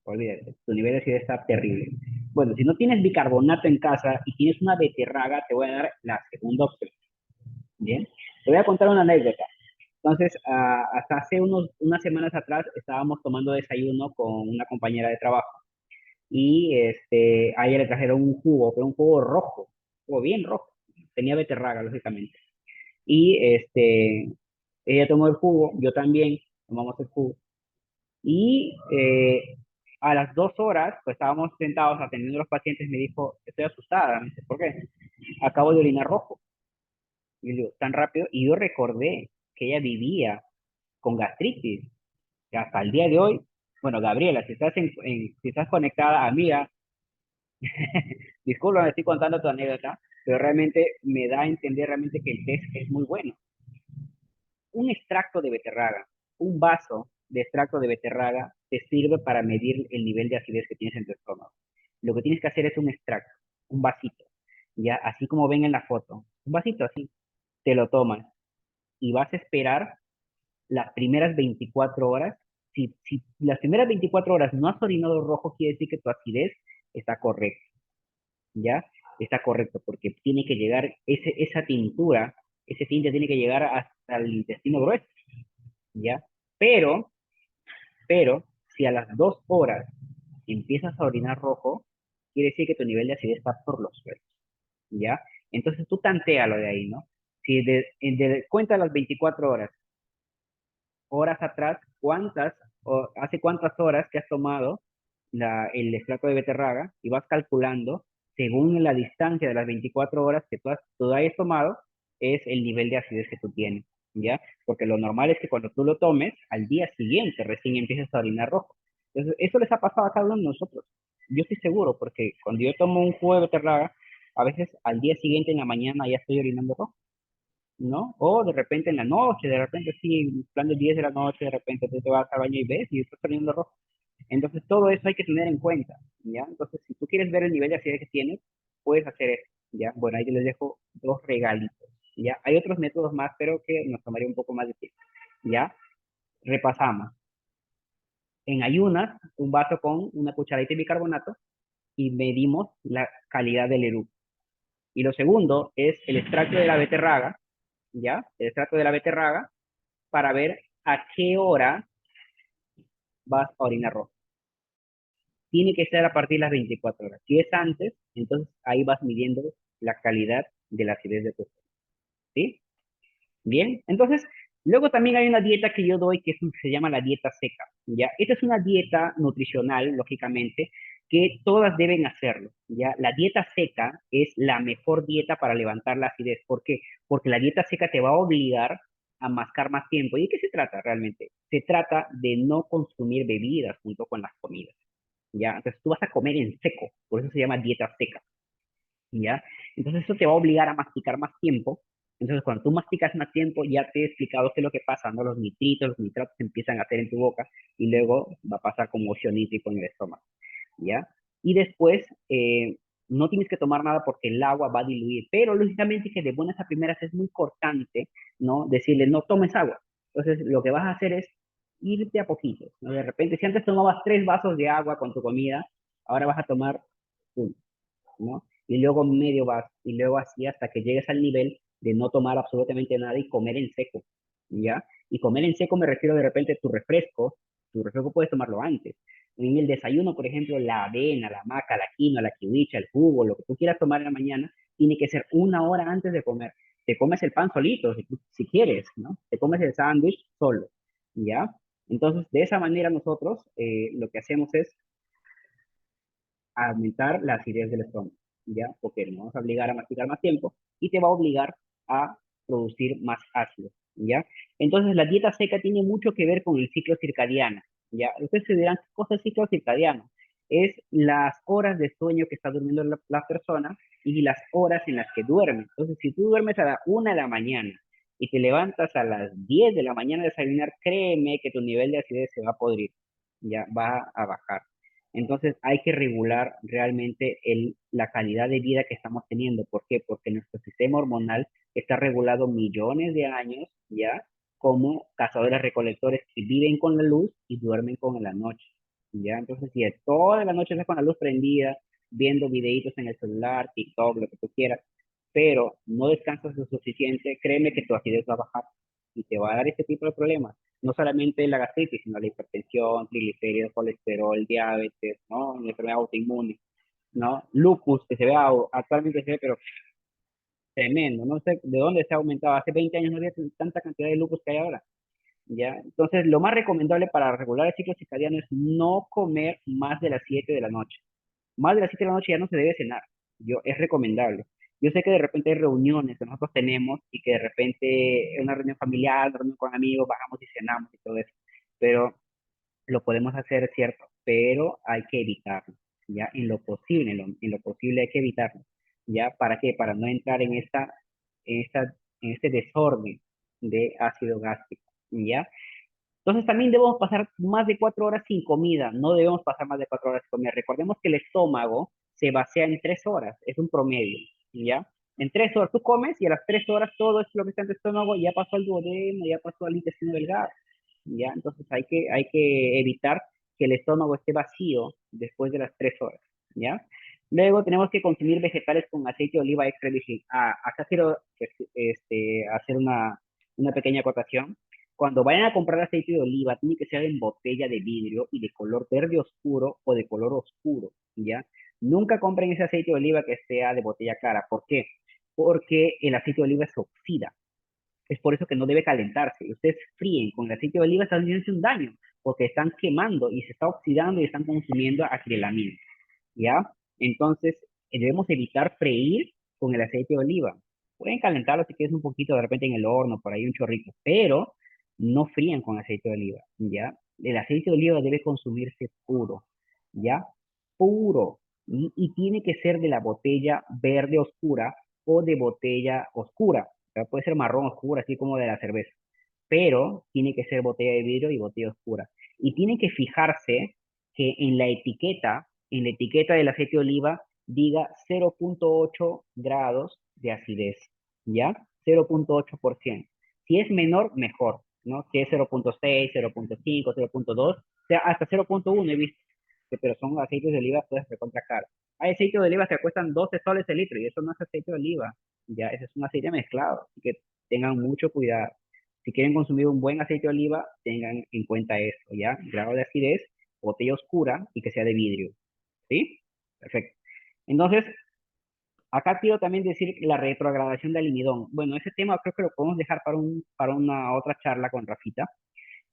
olvídate, tu nivel de acidez está terrible. Bueno, si no tienes bicarbonato en casa y tienes una beterraga, te voy a dar la segunda opción. Bien, te voy a contar una anécdota. Entonces, hasta hace unas semanas atrás estábamos tomando desayuno con una compañera de trabajo y a ella le trajeron un jugo, pero un jugo rojo, o bien rojo. Tenía beterraga, lógicamente. Y ella tomó el jugo, yo también tomamos el jugo. Y a las 2 horas, pues estábamos sentados atendiendo a los pacientes, me dijo, estoy asustada. Me dice, ¿por qué? Acabo de orinar rojo. Y yo digo, tan rápido. Y yo recordé que ella vivía con gastritis. Que hasta el día de hoy, bueno, Gabriela, si estás conectada, amiga, disculpa, me estoy contando tu anécdota, pero realmente me da a entender realmente que el test es muy bueno. Un extracto de beterraga, un vaso de extracto de beterraga te sirve para medir el nivel de acidez que tienes en tu estómago. Lo que tienes que hacer es un extracto, un vasito, ya así como ven en la foto, un vasito así, te lo tomas y vas a esperar las primeras 24 horas. Si las primeras 24 horas no has orinado rojo, quiere decir que tu acidez está correcta. ¿Ya? Está correcto, porque tiene que llegar, esa tintura, ese tinte tiene que llegar hasta el intestino grueso, ¿ya? Pero, pero, si a las 2 horas empiezas a orinar rojo, quiere decir que tu nivel de acidez está por los suelos, ¿ya? Entonces tú tantéalo de ahí, ¿no? Si cuenta las 24 horas, horas atrás, hace cuántas horas que has tomado el extracto de beterraga y vas calculando según la distancia de las 24 horas que tú hayas tomado, es el nivel de acidez que tú tienes, ¿ya? Porque lo normal es que cuando tú lo tomes, al día siguiente recién empiezas a orinar rojo. Entonces, eso les ha pasado a cada uno de nosotros. Yo estoy seguro, porque cuando yo tomo un jugo de beterraga, a veces al día siguiente en la mañana ya estoy orinando rojo. ¿No? O de repente en la noche, de repente sí, en plan de 10 de la noche, de repente tú te vas al baño y ves y estás saliendo rojo. Entonces todo eso hay que tener en cuenta, ¿ya? Entonces si tú quieres ver el nivel de acidez que tienes, puedes hacer eso, ¿ya? Bueno, ahí les dejo dos regalitos, ¿ya? Hay otros métodos más, pero que nos tomaría un poco más de tiempo, ¿ya? Repasamos. En ayunas, un vaso con una cucharadita de bicarbonato y medimos la calidad del eructo. Y lo segundo es el extracto de la beterraga, ¿ya? El extracto de la beterraga para ver a qué hora vas a orinar rojo. Tiene que ser a partir de las 24 horas. Si es antes, entonces ahí vas midiendo la calidad de la acidez de tu estómago. ¿Sí? Bien, entonces, luego también hay una dieta que yo doy se llama la dieta seca. ¿Ya? Esta es una dieta nutricional, lógicamente, que todas deben hacerlo. ¿Ya? La dieta seca es la mejor dieta para levantar la acidez. ¿Por qué? Porque la dieta seca te va a obligar a mascar más tiempo. ¿Y de qué se trata realmente? Se trata de no consumir bebidas junto con las comidas. ¿Ya? Entonces tú vas a comer en seco, por eso se llama dieta seca. ¿Ya? Entonces eso te va a obligar a masticar más tiempo. Entonces cuando tú masticas más tiempo, ya te he explicado qué es lo que pasa, ¿no? Los nitritos, los nitratos se empiezan a hacer en tu boca y luego va a pasar como óxido nítrico en el estómago, ¿ya? Y después, no tienes que tomar nada porque el agua va a diluir, pero lógicamente que de buenas a primeras es muy cortante, ¿no? Decirle, no tomes agua. Entonces lo que vas a hacer es irte a poquitos, ¿no? De repente, si antes tomabas 3 vasos de agua con tu comida, ahora vas a tomar uno, ¿no? Y luego medio vaso, y luego así hasta que llegues al nivel de no tomar absolutamente nada y comer en seco, ¿ya? Y comer en seco me refiero de repente tu refresco puedes tomarlo antes. En el desayuno, por ejemplo, la avena, la maca, la quinoa, la kiwicha, el jugo, lo que tú quieras tomar en la mañana, tiene que ser 1 hora antes de comer. Te comes el pan solito, si quieres, ¿no? Te comes el sándwich solo, ¿ya? Entonces, de esa manera nosotros lo que hacemos es aumentar la acidez del estómago, ¿ya? Porque nos vamos a obligar a masticar más tiempo y te va a obligar a producir más ácido, ¿ya? Entonces, la dieta seca tiene mucho que ver con el ciclo circadiano, ¿ya? Ustedes se dirán, ¿qué cosa es ciclo circadiano? es las horas de sueño que está durmiendo la persona y las horas en las que duerme. Entonces, si tú duermes a la 1 de la mañana y te levantas a las 10 de la mañana a desayunar, créeme que tu nivel de acidez se va a podrir, ya va a bajar. Entonces hay que regular realmente la calidad de vida que estamos teniendo. ¿Por qué? Porque nuestro sistema hormonal está regulado millones de años, ¿ya? Como cazadores recolectores que viven con la luz y duermen con la noche, ¿ya? Entonces, si toda la noche estás con la luz prendida, viendo videitos en el celular, TikTok, lo que tú quieras, pero no descansas lo suficiente, créeme que tu acidez va a bajar y te va a dar este tipo de problemas. No solamente la gastritis, sino la hipertensión, triglicéridos, colesterol, diabetes, ¿no? Una enfermedad autoinmune, ¿no? Lupus, que se ve actualmente se ve, pero tremendo. No sé de dónde se ha aumentado. Hace 20 años no había tanta cantidad de lupus que hay ahora. ¿Ya? Entonces, lo más recomendable para regular el ciclo circadiano es no comer más de las 7 de la noche. Más de las 7 de la noche ya no se debe cenar. Es recomendable. Yo sé que de repente hay reuniones que nosotros tenemos y que de repente en una reunión familiar, una reunión con amigos, bajamos y cenamos y todo eso. Pero lo podemos hacer, ¿cierto? Pero hay que evitarlo, ¿ya? En lo posible hay que evitarlo, ¿ya? ¿Para qué? Para no entrar en esta, en este desorden de ácido gástrico, ¿ya? Entonces también debemos pasar más de 4 horas sin comida, no debemos pasar más de 4 horas sin comida. Recordemos que el estómago se vacía en 3 horas, es un promedio, ¿ya? En 3 horas tú comes y a las 3 horas todo es lo que está en tu estómago ya pasó al duodeno, ya pasó al intestino delgado, ¿ya? Entonces hay que evitar que el estómago esté vacío después de las 3 horas, ¿ya? Luego tenemos que consumir vegetales con aceite de oliva extra virgen. Acá quiero hacer una pequeña acotación. Cuando vayan a comprar aceite de oliva, tiene que ser en botella de vidrio y de color verde oscuro o de color oscuro, ¿ya? Nunca compren ese aceite de oliva que sea de botella clara. ¿Por qué? Porque el aceite de oliva se oxida. Es por eso que no debe calentarse. Ustedes fríen con el aceite de oliva, están haciendo un daño, porque están quemando y se está oxidando y están consumiendo acrilamida, ¿ya? Entonces, debemos evitar freír con el aceite de oliva. Pueden calentarlo si quieres un poquito de repente en el horno, por ahí un chorrito, pero no frían con aceite de oliva, ¿ya? El aceite de oliva debe consumirse puro, ¿ya? Puro. Y tiene que ser de la botella verde oscura o de botella oscura. O sea, puede ser marrón oscura, así como de la cerveza. Pero tiene que ser botella de vidrio y botella oscura. Y tiene que fijarse que en la etiqueta del aceite de oliva, diga 0,8 grados de acidez, ¿ya? 0,8%. Si es menor, mejor, ¿no? Si es 0,6, 0,5, 0,2, o sea, hasta 0,1 he visto, pero son aceites de oliva pues recontra caro. Hay aceites de oliva que cuestan 12 soles el litro y eso no es aceite de oliva, ya, ese es un aceite mezclado, así que tengan mucho cuidado. Si quieren consumir un buen aceite de oliva, tengan en cuenta eso, ¿ya? Grado de acidez, botella oscura y que sea de vidrio, ¿sí? Perfecto. Entonces, acá quiero también decir la retrogradación del almidón. Bueno, ese tema creo que lo podemos dejar para una otra charla con Rafita,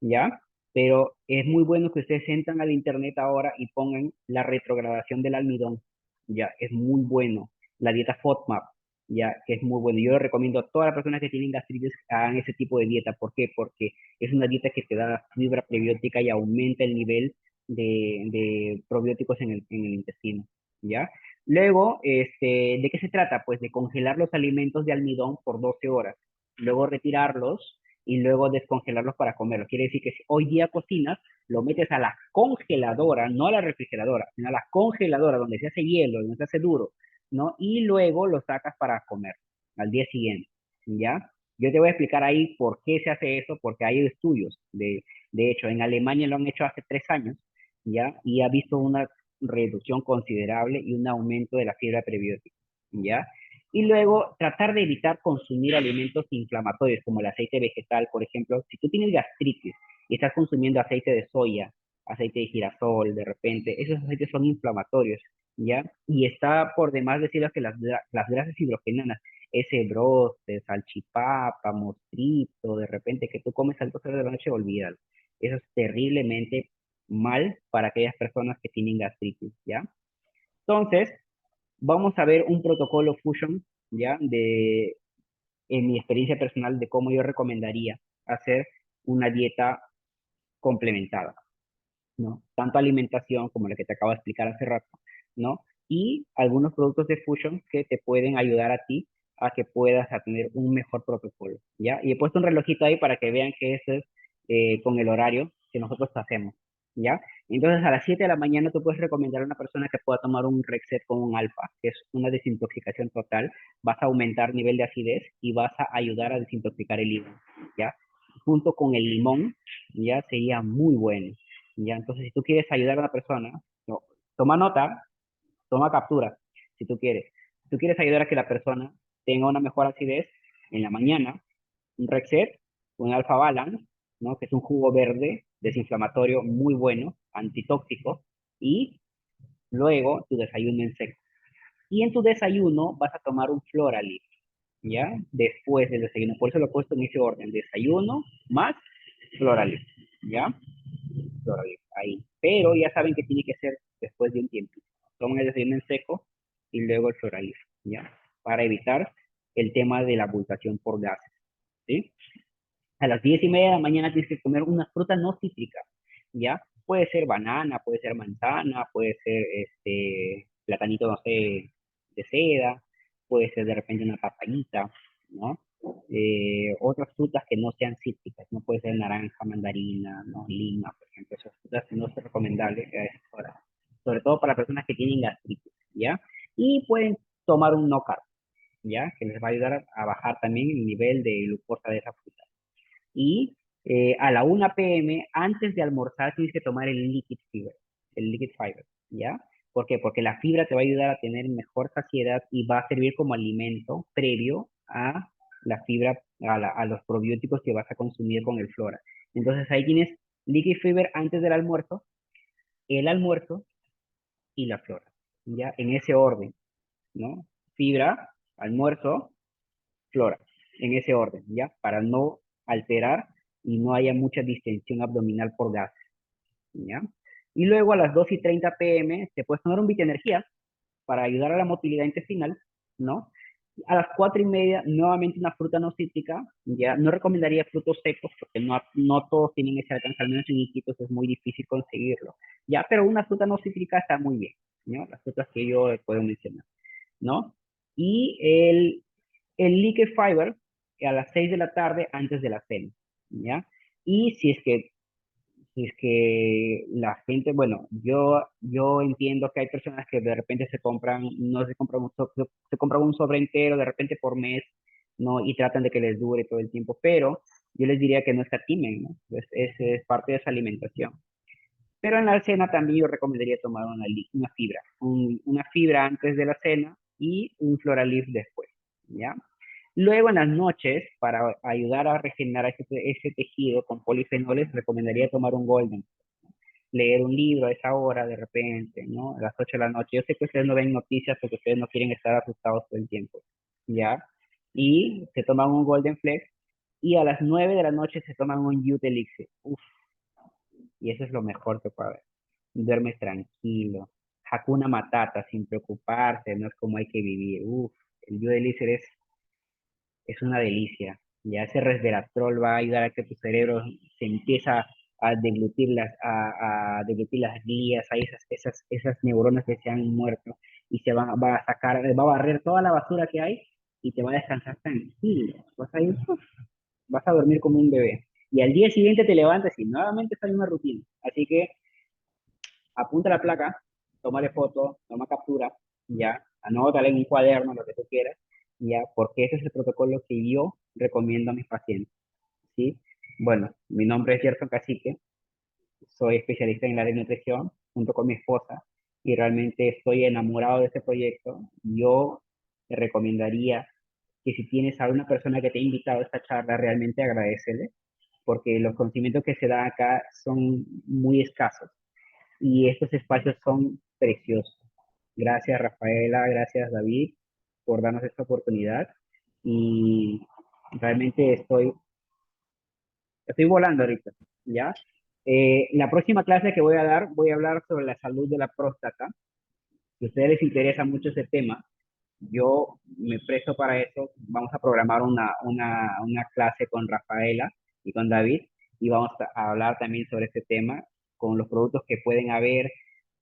¿ya? Pero es muy bueno que ustedes entran al internet ahora y pongan la retrogradación del almidón, ¿ya? Es muy bueno. La dieta FODMAP, ¿ya? Que es muy bueno. Yo recomiendo a todas las personas que tienen gastritis que hagan ese tipo de dieta. ¿Por qué? Porque es una dieta que te da fibra prebiótica y aumenta el nivel de probióticos en el intestino, ¿ya? Luego, ¿de qué se trata? Pues de congelar los alimentos de almidón por 12 horas, luego retirarlos y luego descongelarlos para comerlos. Quiere decir que si hoy día cocinas, lo metes a la congeladora, no a la refrigeradora, sino a la congeladora donde se hace hielo, donde se hace duro, ¿no? Y luego lo sacas para comer al día siguiente, ¿ya? Yo te voy a explicar ahí por qué se hace eso, porque hay estudios. De hecho, en Alemania lo han hecho hace 3 años, ¿ya? Y ha visto una reducción considerable y un aumento de la fibra prebiótica, ¿ya? Y luego tratar de evitar consumir alimentos inflamatorios como el aceite vegetal, por ejemplo. Si tú tienes gastritis y estás consumiendo aceite de soya, aceite de girasol, de repente, esos aceites son inflamatorios, ¿ya? Y está por demás decirles que las grasas hidrogenadas, ese broste, salchipapa, mostrito, de repente que tú comes al 12 de la noche, olvídalo. Eso es terriblemente mal para aquellas personas que tienen gastritis, ¿ya? Entonces, vamos a ver un protocolo Fusion, ¿ya? En mi experiencia personal, de cómo yo recomendaría hacer una dieta complementada, ¿no? Tanto alimentación como la que te acabo de explicar hace rato, ¿no? Y algunos productos de Fusion que te pueden ayudar a ti a que puedas a tener un mejor protocolo, ¿ya? Y he puesto un relojito ahí para que vean que eso es con el horario que nosotros hacemos, ¿ya? Entonces, a las 7 de la mañana tú puedes recomendar a una persona que pueda tomar un Rexet con un alfa, que es una desintoxicación total. Vas a aumentar nivel de acidez y vas a ayudar a desintoxicar el hígado, ¿ya? Junto con el limón, ya sería muy bueno, ¿ya? Entonces, si tú quieres ayudar a una persona, no, toma nota, toma captura, si tú quieres. Si tú quieres ayudar a que la persona tenga una mejor acidez en la mañana, un Rexet, un Alpha Balance, ¿no? Que es un jugo verde desinflamatorio muy bueno, antitóxico, y luego tu desayuno en seco. Y en tu desayuno vas a tomar un Floralist, ¿ya? Después del desayuno. Por eso lo he puesto en ese orden. Desayuno más Floralist, ¿ya? Floralist, ahí. Pero ya saben que tiene que ser después de un tiempo. Toman el desayuno en seco y luego el Floralist, ¿ya? Para evitar el tema de la abultación por gases, ¿sí? A las 10:30 de la mañana tienes que comer una fruta no cítrica, ¿ya? Puede ser banana, puede ser manzana, puede ser platanito, no sé, de seda, puede ser de repente una papayita, ¿no? Otras frutas que no sean cítricas, no puede ser naranja, mandarina, ¿no? Lima, por ejemplo, esas frutas no es recomendable a esa hora, sobre todo para personas que tienen gastritis, ¿ya? Y pueden tomar un no carb, ¿ya? Que les va a ayudar a bajar también el nivel de glucosa de esa fruta. Y a la 1 p.m., antes de almorzar, tienes que tomar el liquid fiber, ¿ya? ¿Por qué? Porque la fibra te va a ayudar a tener mejor saciedad y va a servir como alimento previo a la fibra, a los probióticos que vas a consumir con el flora. Entonces ahí tienes liquid fiber antes del almuerzo, el almuerzo y la flora, ¿ya? En ese orden, ¿no? Fibra, almuerzo, flora, en ese orden, ¿ya? Para no alterar y no haya mucha distensión abdominal por gas, ¿ya? Y luego a las 2:30 p.m. te puedes tomar un Vitenergía para ayudar a la motilidad intestinal, ¿no? A las 4:30, nuevamente una fruta no cítrica, ya no recomendaría frutos secos porque no todos tienen ese alcance, al menos en Iquitos es muy difícil conseguirlo, ya, pero una fruta no cítrica está muy bien, ¿no? Las frutas que yo puedo mencionar, ¿no? Y el liquid fiber a las 6 de la tarde antes de la cena, ¿ya? Y si es que la gente, bueno, yo entiendo que hay personas que de repente no se compran se compran un sobre entero de repente por mes, ¿no? Y tratan de que les dure todo el tiempo, pero yo les diría que no escatimen, ¿no? Es parte de esa alimentación. Pero en la cena también yo recomendaría tomar una fibra, una fibra antes de la cena y un Floralif después, ¿ya? Luego en las noches, para ayudar a regenerar ese tejido con polifenoles, recomendaría tomar un Golden, leer un libro a esa hora de repente, ¿no? A las 8 de la noche. Yo sé que ustedes no ven noticias porque ustedes no quieren estar asustados todo el tiempo, ¿ya? Y se toman un Golden Flex y a las 9 de la noche se toman un Youth Elixir. Uf, y eso es lo mejor que puede haber. Duermes tranquilo. Hakuna Matata, sin preocuparse, no es como hay que vivir. Uf, el Youth Elixir es una delicia. Ya ese resveratrol va a ayudar a que tu cerebro se empieza a deglutir las glías, a esas neuronas que se han muerto y va a sacar, va a barrer toda la basura que hay y te va a descansar tranquilo. Vas a dormir como un bebé. Y al día siguiente te levantas y nuevamente está en una rutina. Así que apunta la placa, tómale foto, toma captura, ya, anótale en un cuaderno, lo que tú quieras, ya, porque ese es el protocolo que yo recomiendo a mis pacientes, ¿sí? Bueno, mi nombre es Gerson Cacique, soy especialista en la área de nutrición, junto con mi esposa, y realmente estoy enamorado de este proyecto. Yo te recomendaría que si tienes a una persona que te ha invitado a esta charla, realmente agradecele, porque los conocimientos que se dan acá son muy escasos y estos espacios son preciosos. Gracias Rafaela, gracias David por darnos esta oportunidad y realmente estoy volando ahorita, ¿ya? La próxima clase que voy a dar, voy a hablar sobre la salud de la próstata. Si a ustedes les interesa mucho ese tema, yo me presto para eso. Vamos a programar una clase con Rafaela y con David y vamos a hablar también sobre este tema con los productos que pueden haber,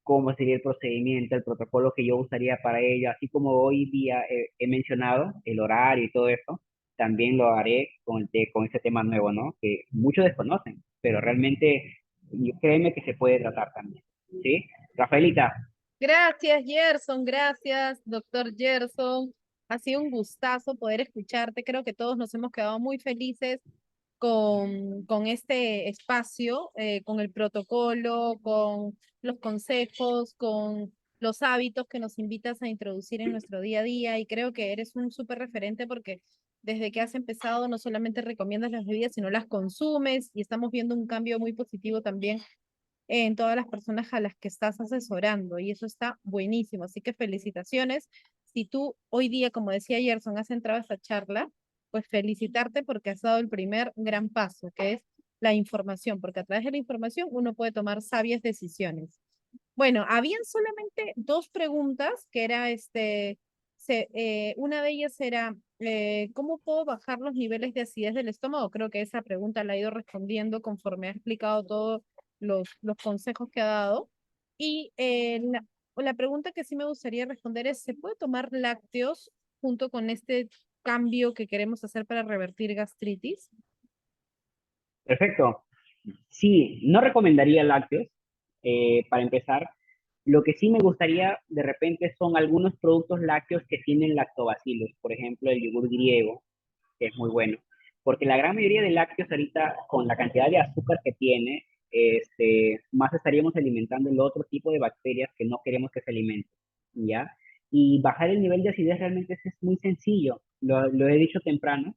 cómo sería el procedimiento, el protocolo que yo usaría para ello, así como hoy día he mencionado el horario y todo eso, también lo haré con este tema nuevo, ¿no? Que muchos desconocen, pero realmente créeme que se puede tratar también, ¿sí? Rafaelita, Gracias, Gerson, gracias, doctor Gerson. Ha sido un gustazo poder escucharte. Creo que todos nos hemos quedado muy felices con este espacio, con el protocolo, con los consejos, con los hábitos que nos invitas a introducir en nuestro día a día. Y creo que eres un súper referente porque desde que has empezado no solamente recomiendas las bebidas, sino las consumes y estamos viendo un cambio muy positivo también en todas las personas a las que estás asesorando y eso está buenísimo. Así que felicitaciones. Si tú hoy día, como decía Gerson, has entrado a esta charla, pues felicitarte porque has dado el primer gran paso, que es la información, porque a través de la información uno puede tomar sabias decisiones. Bueno, habían solamente dos preguntas, que era una de ellas era, ¿cómo puedo bajar los niveles de acidez del estómago? Creo que esa pregunta la he ido respondiendo conforme ha explicado todos los consejos que ha dado. Y la pregunta que sí me gustaría responder es, ¿se puede tomar lácteos junto con este cambio que queremos hacer para revertir gastritis? perfecto. Sí, no recomendaría lácteos, para empezar. Lo que sí me gustaría de repente son algunos productos lácteos que tienen lactobacilos, por ejemplo, el yogur griego, que es muy bueno, porque la gran mayoría de lácteos ahorita, con la cantidad de azúcar que tiene, más estaríamos alimentando el otro tipo de bacterias que no queremos que se alimenten, ¿ya? Y bajar el nivel de acidez realmente es muy sencillo, lo he dicho temprano,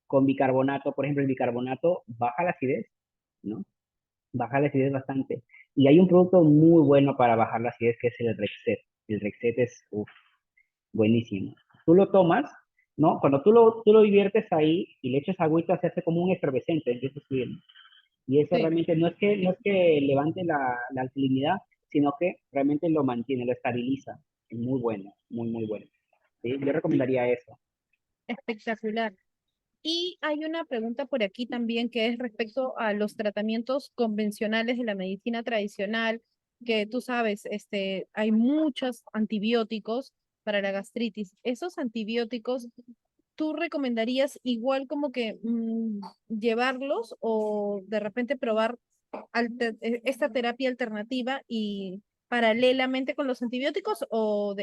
con bicarbonato, por ejemplo, el bicarbonato baja la acidez, ¿no? Baja la acidez bastante. Y hay un producto muy bueno para bajar la acidez que es el Rexet. El Rexet es, uf, buenísimo. Tú lo tomas, ¿no? Cuando tú lo diviertes ahí y le echas agüita, se hace como un efervescente, empieza a subir. Y eso Sí. realmente no es que levante la alcalinidad, sino que realmente lo mantiene, lo estabiliza. Es muy bueno, muy, muy bueno. ¿Sí? Yo recomendaría eso. Espectacular. Y hay una pregunta por aquí también que es respecto a los tratamientos convencionales de la medicina tradicional, que tú sabes, hay muchos antibióticos para la gastritis. ¿Esos antibióticos tú recomendarías igual como que llevarlos o de repente probar esta terapia alternativa y paralelamente con los antibióticos o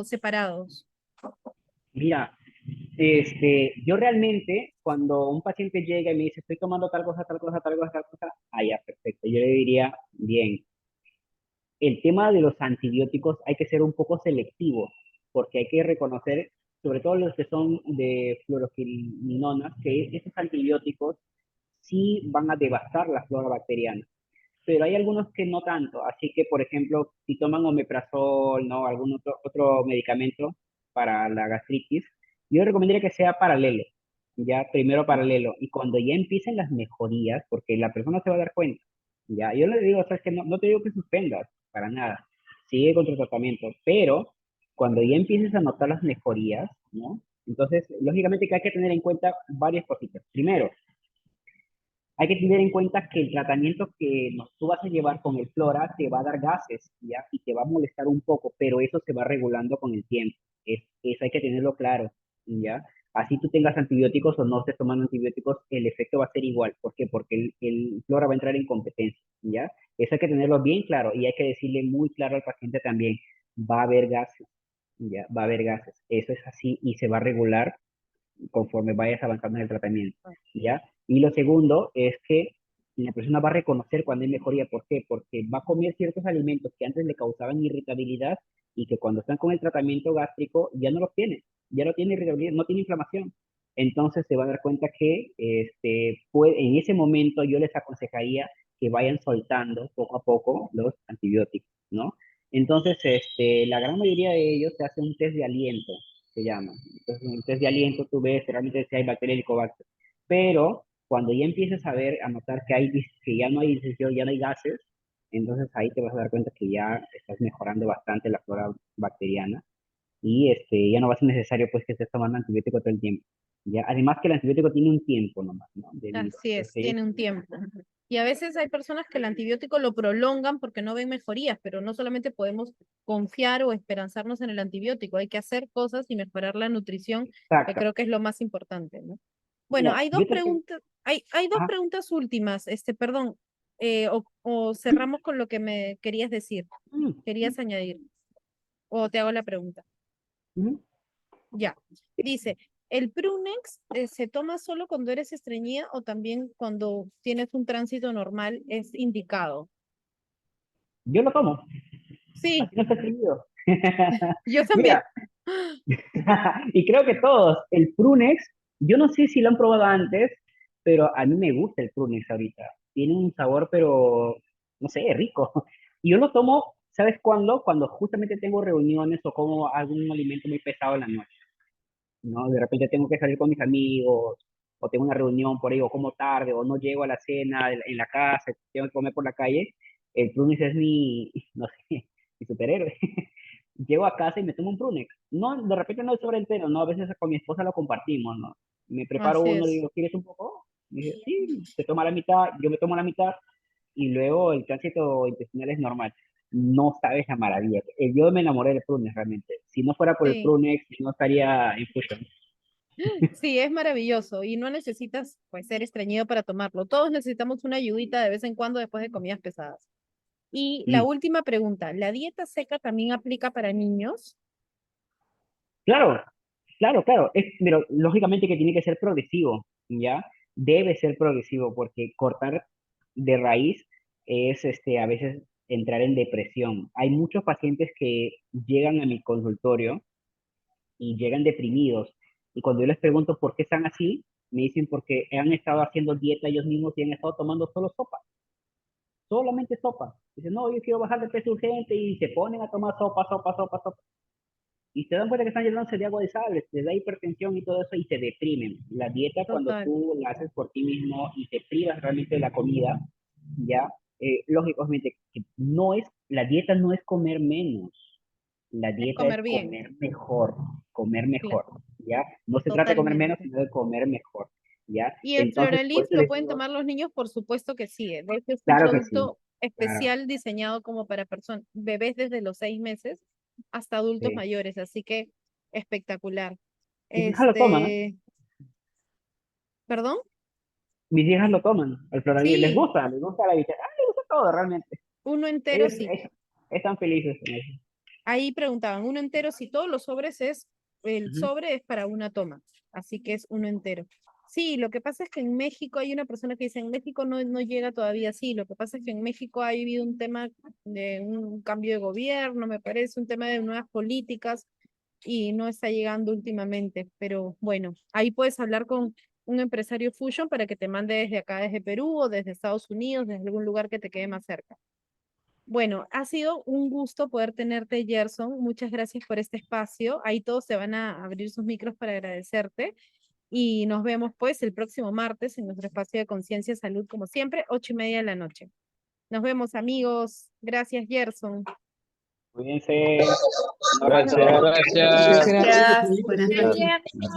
separados? Mira, yo realmente, cuando un paciente llega y me dice, estoy tomando tal cosa, tal cosa, tal cosa, tal cosa, ah, ya, perfecto. Yo le diría, bien, el tema de los antibióticos hay que ser un poco selectivo, porque hay que reconocer, sobre todo los que son de fluoroquinonas, que esos antibióticos sí van a devastar la flora bacteriana, pero hay algunos que no tanto. Así que, por ejemplo, si toman omeprazol, ¿no? Algún otro medicamento para la gastritis, yo recomendaría que sea paralelo, ya primero paralelo. Y cuando ya empiecen las mejorías, porque la persona se va a dar cuenta, ya, yo le digo, sabes que no te digo que suspendas, para nada, sigue con tu tratamiento, pero cuando ya empieces a notar las mejorías, ¿no? Entonces, lógicamente que hay que tener en cuenta varias cositas. Primero, hay que tener en cuenta que el tratamiento que tú vas a llevar con el Flora te va a dar gases, ¿ya? Y te va a molestar un poco, pero eso se va regulando con el tiempo. Eso hay que tenerlo claro, ¿ya? Así tú tengas antibióticos o no estés tomando antibióticos, el efecto va a ser igual. ¿Por qué? Porque el Flora va a entrar en competencia, ¿ya? Eso hay que tenerlo bien claro y hay que decirle muy claro al paciente también, va a haber gases, ¿ya? Va a haber gases. Eso es así y se va a regular conforme vayas avanzando en el tratamiento, ¿ya? Y lo segundo es que la persona va a reconocer cuando hay mejoría. ¿Por qué? Porque va a comer ciertos alimentos que antes le causaban irritabilidad y que cuando están con el tratamiento gástrico ya no los tiene, ya no tiene irritabilidad, no tiene inflamación. Entonces se va a dar cuenta que en ese momento yo les aconsejaría que vayan soltando poco a poco los antibióticos, ¿no? Entonces, la gran mayoría de ellos se hace un test de aliento, se llama. Entonces, en el test de aliento tú ves realmente si hay bacteria helicobacter. Pero cuando ya empieces a ver, a notar que ya no hay disección, ya no hay gases, entonces ahí te vas a dar cuenta que ya estás mejorando bastante la flora bacteriana. y ya no va a ser necesario pues que estés tomando antibiótico todo el tiempo. ¿Ya? Además que el antibiótico tiene un tiempo nomás, ¿no? De vida. Así es, Entonces, tiene un tiempo. Y a veces hay personas que el antibiótico lo prolongan porque no ven mejorías, pero no solamente podemos confiar o esperanzarnos en el antibiótico, hay que hacer cosas y mejorar la nutrición, que exacto. creo que es lo más importante, ¿no? Bueno, Mira, hay dos yo te... preguntas, hay dos Ajá. preguntas últimas, perdón, o cerramos con lo que me querías decir, Mm, querías añadir, o te hago la pregunta. ujú. Ya. Dice, ¿el Prunex se toma solo cuando eres estreñida o también cuando tienes un tránsito normal es indicado? Yo lo tomo, Sí, así no está escrito. yo también. Mira, y creo que todos, el Prunex, yo no sé si lo han probado antes, pero a mí me gusta el Prunex ahorita. Tiene un sabor, pero, no sé, rico. Y yo lo tomo, ¿sabes cuándo? Cuando justamente tengo reuniones o como algún alimento muy pesado en la noche, ¿no? De repente tengo que salir con mis amigos, o tengo una reunión por ahí, o como tarde, o no llego a la cena en la casa, tengo que comer por la calle. El Prunex es mi, no sé, mi superhéroe. Llego a casa y me tomo un Prunex. No, de repente no es sobre entero, ¿no? A veces con mi esposa lo compartimos, ¿no? Me preparo Así uno, le es. digo, ¿quieres un poco? Y dice, sí, se toma la mitad, yo me tomo la mitad, y luego el tránsito intestinal es normal. No sabes la maravilla. Yo me enamoré del Prunex realmente. Si no fuera por el Sí, Prunex, no estaría en Fusion. sí, es maravilloso y no necesitas pues ser estreñido para tomarlo. Todos necesitamos una ayudita de vez en cuando después de comidas pesadas. Y la Mm. última pregunta, ¿la dieta seca también aplica para niños? Claro, claro, claro. Pero lógicamente que tiene que ser progresivo, ¿ya? Debe ser progresivo porque cortar de raíz es a veces entrar en depresión. Hay muchos pacientes que llegan a mi consultorio y llegan deprimidos. Y cuando yo les pregunto por qué están así, me dicen porque han estado haciendo dieta ellos mismos y han estado tomando solo sopa, solamente sopa. Dicen, no, yo quiero bajar de peso urgente y se ponen a tomar sopa, sopa, sopa, sopa y se dan cuenta que están llenándose de agua de sal, les da hipertensión y todo eso y se deprimen. La dieta, cuando Total, tú la haces por ti mismo y te privas realmente de la comida, ya, lógicamente, que no es, la dieta no es comer menos, la es dieta es comer bien, comer claro, mejor, ¿ya? No se trata de comer menos, totalmente. sino de comer mejor, ¿ya? ¿Y el Entonces, por Floralif eso lo les pueden digo, tomar los niños? Por supuesto que sí. De hecho, es un claro que sí, producto claro, especial diseñado como para personas, bebés desde los 6 meses hasta adultos sí. mayores, así que espectacular. Mis hijas lo toman, ¿eh? Este, ¿Perdón? Mis hijas lo toman, el Floraví, Sí, les gusta la bicha, les gusta todo realmente. uno entero Ellos sí. están felices con eso. Ahí preguntaban, uno entero, si todos los sobres el Ujú. sobre es para una toma, así que es uno entero. Sí, lo que pasa es que en México hay una persona que dice, en México no llega todavía así, lo que pasa es que en México ha habido un tema de un cambio de gobierno, me parece, un tema de nuevas políticas y no está llegando últimamente, pero bueno, ahí puedes hablar con un empresario Fusion para que te mande desde acá, desde Perú o desde Estados Unidos, desde algún lugar que te quede más cerca. Bueno, ha sido un gusto poder tenerte, Gerson. Muchas gracias por este espacio. Ahí todos se van a abrir sus micros para agradecerte. Y nos vemos pues el próximo martes en nuestro espacio de Conciencia y Salud, como siempre, 8:30 de la noche. Nos vemos, amigos. Gracias, Gerson. Cuídense, un Gracias, abrazo. gracias. Gracias. Buenas noches.